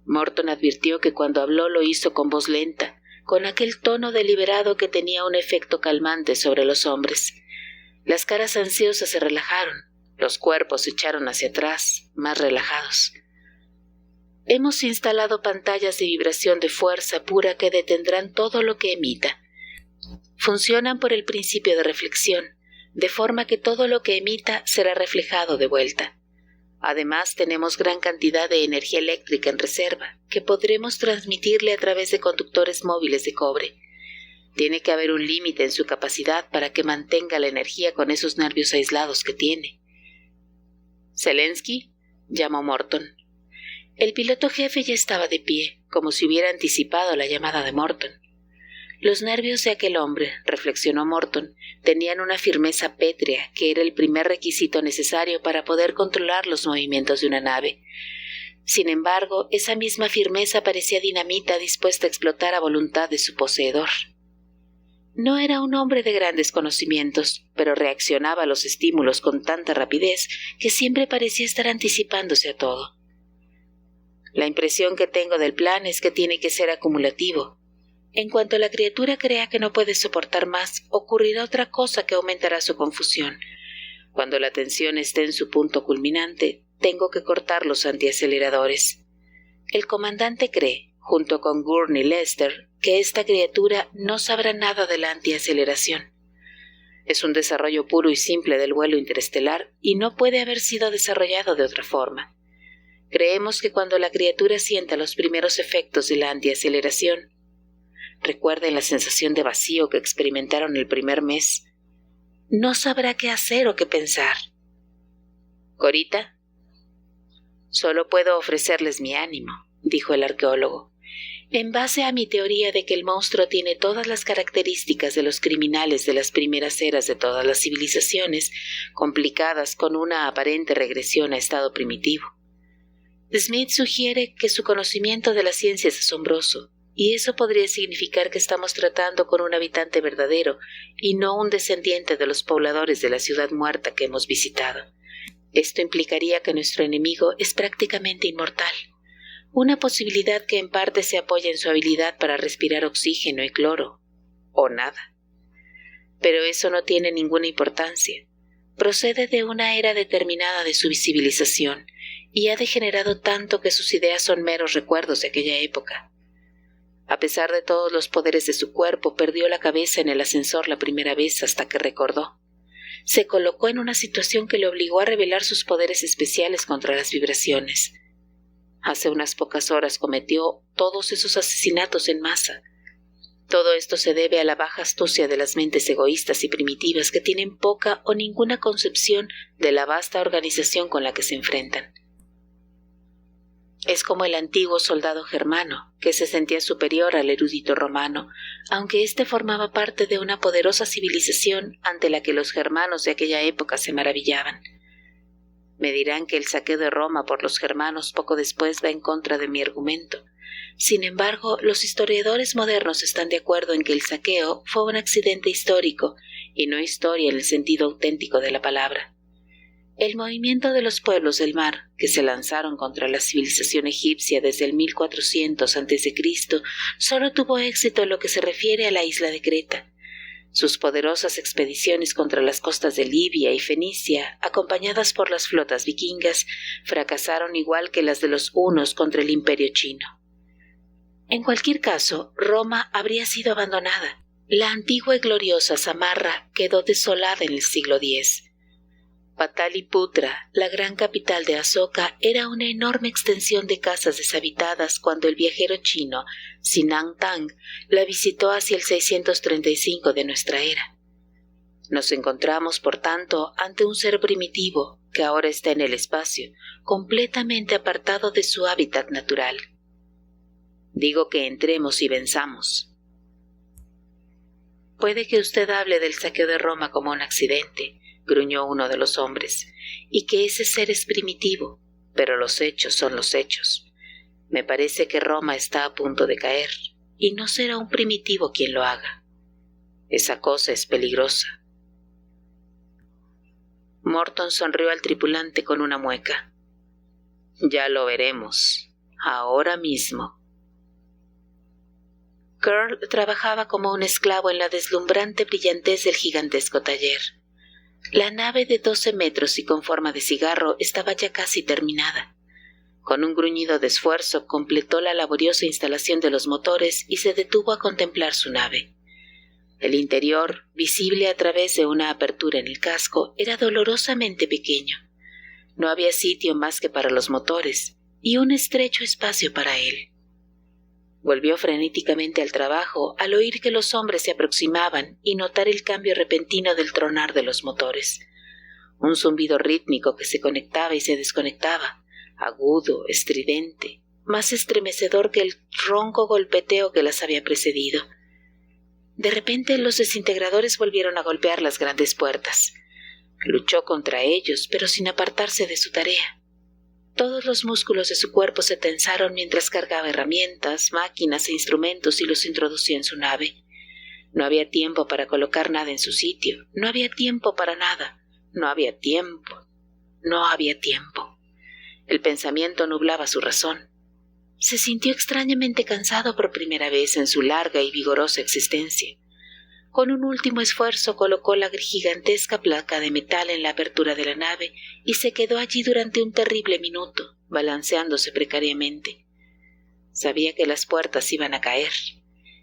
Morton advirtió que cuando habló lo hizo con voz lenta, con aquel tono deliberado que tenía un efecto calmante sobre los hombres. Las caras ansiosas se relajaron, los cuerpos se echaron hacia atrás, más relajados. Hemos instalado pantallas de vibración de fuerza pura que detendrán todo lo que emita. Funcionan por el principio de reflexión, de forma que todo lo que emita será reflejado de vuelta. Además, tenemos gran cantidad de energía eléctrica en reserva, que podremos transmitirle a través de conductores móviles de cobre. Tiene que haber un límite en su capacidad para que mantenga la energía con esos nervios aislados que tiene. —¿Zelensky? —llamó Morton. El piloto jefe ya estaba de pie, como si hubiera anticipado la llamada de Morton. Los nervios de aquel hombre, reflexionó Morton, tenían una firmeza pétrea que era el primer requisito necesario para poder controlar los movimientos de una nave. Sin embargo, esa misma firmeza parecía dinamita dispuesta a explotar a voluntad de su poseedor. No era un hombre de grandes conocimientos, pero reaccionaba a los estímulos con tanta rapidez que siempre parecía estar anticipándose a todo. La impresión que tengo del plan es que tiene que ser acumulativo. En cuanto la criatura crea que no puede soportar más, ocurrirá otra cosa que aumentará su confusión. Cuando la tensión esté en su punto culminante, tengo que cortar los antiaceleradores. El comandante cree, junto con Gurney y Lester, que esta criatura no sabrá nada de la antiaceleración. Es un desarrollo puro y simple del vuelo interestelar y no puede haber sido desarrollado de otra forma. Creemos que cuando la criatura sienta los primeros efectos de la antiaceleración, recuerden la sensación de vacío que experimentaron el primer mes, no sabrá qué hacer o qué pensar. —¿Corita? —Solo puedo ofrecerles mi ánimo —dijo el arqueólogo—, en base a mi teoría de que el monstruo tiene todas las características de los criminales de las primeras eras de todas las civilizaciones, complicadas con una aparente regresión a estado primitivo. Smith sugiere que su conocimiento de la ciencia es asombroso, y eso podría significar que estamos tratando con un habitante verdadero y no un descendiente de los pobladores de la ciudad muerta que hemos visitado. Esto implicaría que nuestro enemigo es prácticamente inmortal, una posibilidad que en parte se apoya en su habilidad para respirar oxígeno y cloro, o nada. Pero eso no tiene ninguna importancia. Procede de una era determinada de su civilización y ha degenerado tanto que sus ideas son meros recuerdos de aquella época. A pesar de todos los poderes de su cuerpo, perdió la cabeza en el ascensor la primera vez hasta que recordó. Se colocó en una situación que le obligó a revelar sus poderes especiales contra las vibraciones. Hace unas pocas horas cometió todos esos asesinatos en masa. Todo esto se debe a la baja astucia de las mentes egoístas y primitivas que tienen poca o ninguna concepción de la vasta organización con la que se enfrentan. Es como el antiguo soldado germano, que se sentía superior al erudito romano, aunque éste formaba parte de una poderosa civilización ante la que los germanos de aquella época se maravillaban. Me dirán que el saqueo de Roma por los germanos poco después va en contra de mi argumento. Sin embargo, los historiadores modernos están de acuerdo en que el saqueo fue un accidente histórico y no historia en el sentido auténtico de la palabra. El movimiento de los pueblos del mar, que se lanzaron contra la civilización egipcia desde el 1400 a.C., solo tuvo éxito en lo que se refiere a la isla de Creta. Sus poderosas expediciones contra las costas de Libia y Fenicia, acompañadas por las flotas vikingas, fracasaron igual que las de los hunos contra el imperio chino. En cualquier caso, Roma habría sido abandonada. La antigua y gloriosa Samarra quedó desolada en el siglo X. Pataliputra, la gran capital de Asoka, era una enorme extensión de casas deshabitadas cuando el viajero chino Sinan Tang la visitó hacia el 635 de nuestra era. Nos encontramos, por tanto, ante un ser primitivo que ahora está en el espacio, completamente apartado de su hábitat natural. Digo que entremos y venzamos. Puede que usted hable del saqueo de Roma como un accidente, gruñó uno de los hombres, y que ese ser es primitivo, pero los hechos son los hechos. Me parece que Roma está a punto de caer, y no será un primitivo quien lo haga. Esa cosa es peligrosa. Morton sonrió al tripulante con una mueca. Ya lo veremos, ahora mismo. Curl trabajaba como un esclavo en la deslumbrante brillantez del gigantesco taller. La nave de 12 metros y con forma de cigarro estaba ya casi terminada. Con un gruñido de esfuerzo completó la laboriosa instalación de los motores y se detuvo a contemplar su nave. El interior, visible a través de una apertura en el casco, era dolorosamente pequeño. No había sitio más que para los motores y un estrecho espacio para él. Volvió frenéticamente al trabajo al oír que los hombres se aproximaban y notar el cambio repentino del tronar de los motores. Un zumbido rítmico que se conectaba y se desconectaba, agudo, estridente, más estremecedor que el ronco golpeteo que las había precedido. De repente los desintegradores volvieron a golpear las grandes puertas. Luchó contra ellos, pero sin apartarse de su tarea. Todos los músculos de su cuerpo se tensaron mientras cargaba herramientas, máquinas e instrumentos y los introducía en su nave. No había tiempo para colocar nada en su sitio, no había tiempo para nada. No había tiempo. El pensamiento nublaba su razón. Se sintió extrañamente cansado por primera vez en su larga y vigorosa existencia. Con un último esfuerzo colocó la gigantesca placa de metal en la apertura de la nave y se quedó allí durante un terrible minuto, balanceándose precariamente. Sabía que las puertas iban a caer.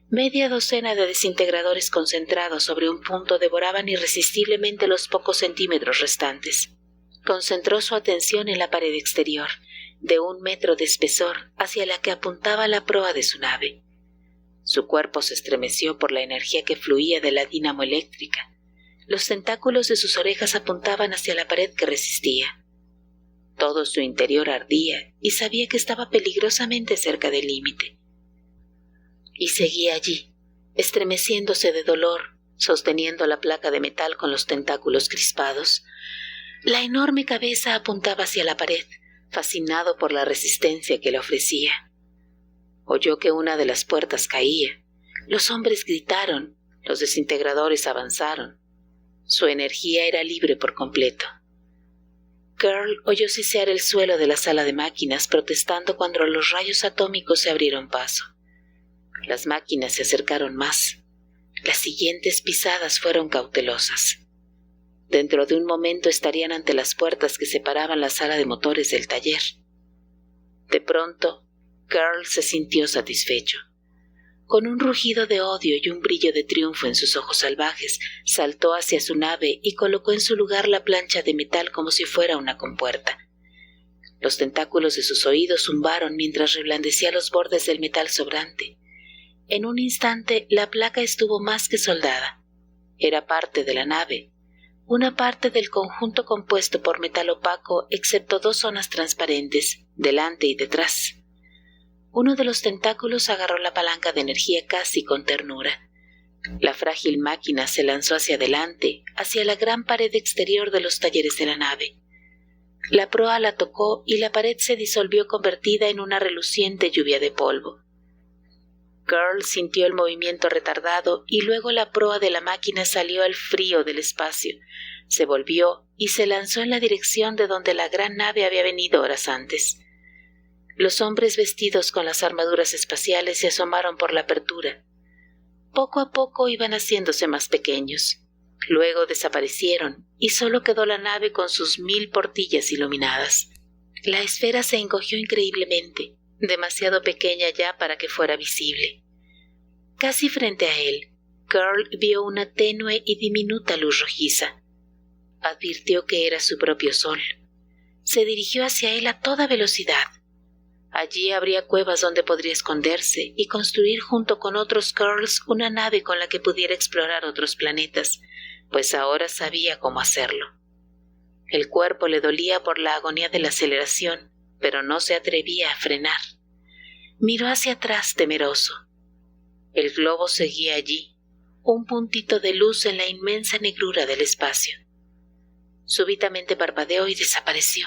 Media docena de desintegradores concentrados sobre un punto devoraban irresistiblemente los pocos centímetros restantes. Concentró su atención en la pared exterior, de 1 metro de espesor, hacia la que apuntaba la proa de su nave. Su cuerpo se estremeció por la energía que fluía de la dínamo eléctrica. Los tentáculos de sus orejas apuntaban hacia la pared que resistía. Todo su interior ardía y sabía que estaba peligrosamente cerca del límite. Y seguía allí, estremeciéndose de dolor, sosteniendo la placa de metal con los tentáculos crispados. La enorme cabeza apuntaba hacia la pared, fascinado por la resistencia que le ofrecía. Oyó que una de las puertas caía. Los hombres gritaron, los desintegradores avanzaron. Su energía era libre por completo. Carl oyó sisear el suelo de la sala de máquinas, protestando cuando los rayos atómicos se abrieron paso. Las máquinas se acercaron más. Las siguientes pisadas fueron cautelosas. Dentro de un momento estarían ante las puertas que separaban la sala de motores del taller. De pronto, Carl se sintió satisfecho. Con un rugido de odio y un brillo de triunfo en sus ojos salvajes, saltó hacia su nave y colocó en su lugar la plancha de metal como si fuera una compuerta. Los tentáculos de sus oídos zumbaron mientras reblandecía los bordes del metal sobrante. En un instante la placa estuvo más que soldada. Era parte de la nave, una parte del conjunto compuesto por metal opaco excepto 2 zonas transparentes, delante y detrás. Uno de los tentáculos agarró la palanca de energía casi con ternura. La frágil máquina se lanzó hacia adelante, hacia la gran pared exterior de los talleres de la nave. La proa la tocó y la pared se disolvió convertida en una reluciente lluvia de polvo. Carl sintió el movimiento retardado y luego la proa de la máquina salió al frío del espacio, se volvió y se lanzó en la dirección de donde la gran nave había venido horas antes. Los hombres vestidos con las armaduras espaciales se asomaron por la apertura. Poco a poco iban haciéndose más pequeños. Luego desaparecieron y solo quedó la nave con sus 1000 portillas iluminadas. La esfera se encogió increíblemente, demasiado pequeña ya para que fuera visible. Casi frente a él, Carl vio una tenue y diminuta luz rojiza. Advirtió que era su propio sol. Se dirigió hacia él a toda velocidad. Allí habría cuevas donde podría esconderse y construir junto con otros Carls una nave con la que pudiera explorar otros planetas, pues ahora sabía cómo hacerlo. El cuerpo le dolía por la agonía de la aceleración, pero no se atrevía a frenar. Miró hacia atrás temeroso. El globo seguía allí, un puntito de luz en la inmensa negrura del espacio. Súbitamente parpadeó y desapareció.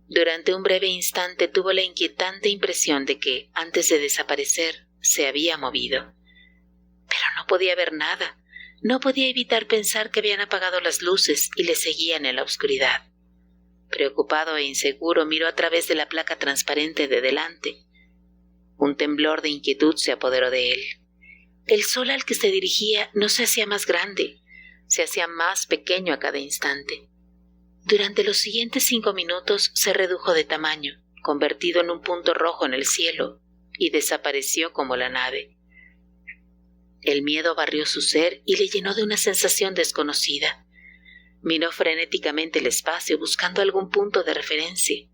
Durante un breve instante tuvo la inquietante impresión de que, antes de desaparecer, se había movido. Pero no podía ver nada. No podía evitar pensar que habían apagado las luces y le seguían en la oscuridad. Preocupado e inseguro, miró a través de la placa transparente de delante. Un temblor de inquietud se apoderó de él. El sol al que se dirigía no se hacía más grande, se hacía más pequeño a cada instante. Durante los siguientes 5 minutos se redujo de tamaño, convertido en un punto rojo en el cielo, y desapareció como la nave. El miedo barrió su ser y le llenó de una sensación desconocida. Miró frenéticamente el espacio buscando algún punto de referencia,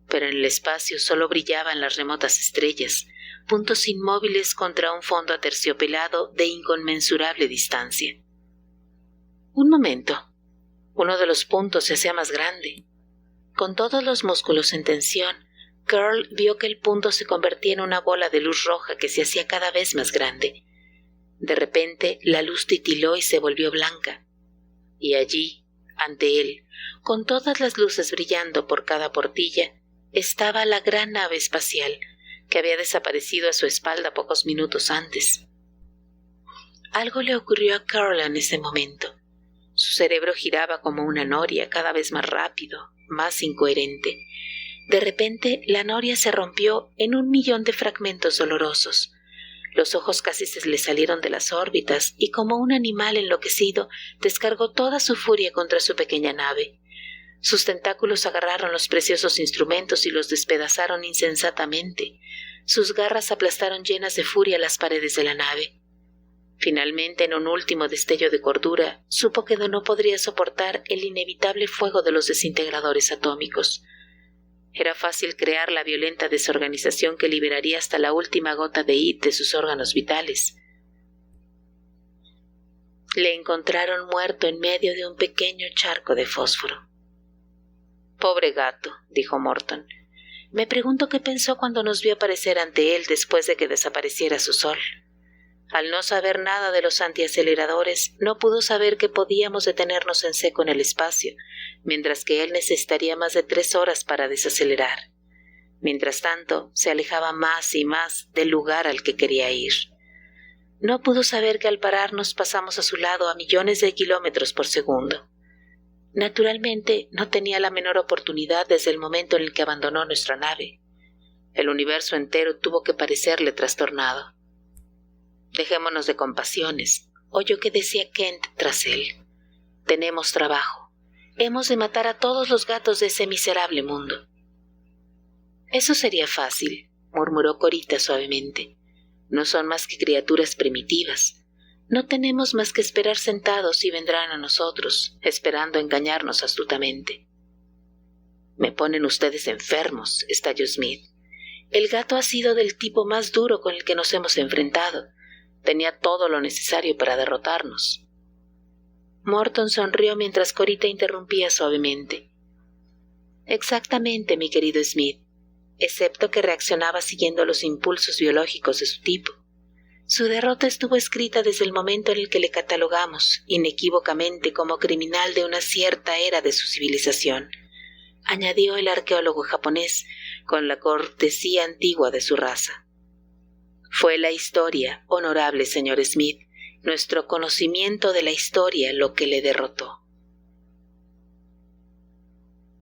pero en el espacio solo brillaban las remotas estrellas, puntos inmóviles contra un fondo aterciopelado de inconmensurable distancia. Un momento. Uno de los puntos se hacía más grande. Con todos los músculos en tensión, Curl vio que el punto se convertía en una bola de luz roja que se hacía cada vez más grande. De repente, la luz titiló y se volvió blanca. Y allí, ante él, con todas las luces brillando por cada portilla, estaba la gran nave espacial, que había desaparecido a su espalda pocos minutos antes. Algo le ocurrió a Curl en ese momento. Su cerebro giraba como una noria, cada vez más rápido, más incoherente. De repente, la noria se rompió en 1.000.000 de fragmentos dolorosos. Los ojos casi se le salieron de las órbitas y, como un animal enloquecido, descargó toda su furia contra su pequeña nave. Sus tentáculos agarraron los preciosos instrumentos y los despedazaron insensatamente. Sus garras aplastaron llenas de furia las paredes de la nave. Finalmente, en un último destello de cordura, supo que no podría soportar el inevitable fuego de los desintegradores atómicos. Era fácil crear la violenta desorganización que liberaría hasta la última gota de id de sus órganos vitales. Le encontraron muerto en medio de un pequeño charco de fósforo. «Pobre gato», dijo Morton. «Me pregunto qué pensó cuando nos vio aparecer ante él después de que desapareciera su sol. Al no saber nada de los antiaceleradores, no pudo saber que podíamos detenernos en seco en el espacio, mientras que él necesitaría más de 3 horas para desacelerar. Mientras tanto, se alejaba más y más del lugar al que quería ir. No pudo saber que al pararnos pasamos a su lado a millones de kilómetros por segundo. Naturalmente, no tenía la menor oportunidad desde el momento en el que abandonó nuestra nave. El universo entero tuvo que parecerle trastornado. Dejémonos de compasiones, oyó que decía Kent tras él. Tenemos trabajo. Hemos de matar a todos los gatos de ese miserable mundo. Eso sería fácil, murmuró Corita suavemente. No son más que criaturas primitivas. No tenemos más que esperar sentados y vendrán a nosotros, esperando engañarnos astutamente. Me ponen ustedes enfermos, estalló Smith. El gato ha sido del tipo más duro con el que nos hemos enfrentado. Tenía todo lo necesario para derrotarnos. Morton sonrió mientras Corita interrumpía suavemente. Exactamente, mi querido Smith, excepto que reaccionaba siguiendo los impulsos biológicos de su tipo. Su derrota estuvo escrita desde el momento en el que le catalogamos, inequívocamente, como criminal de una cierta era de su civilización, añadió el arqueólogo japonés, con la cortesía antigua de su raza. Fue la historia, honorable señor Smith, nuestro conocimiento de la historia lo que le derrotó.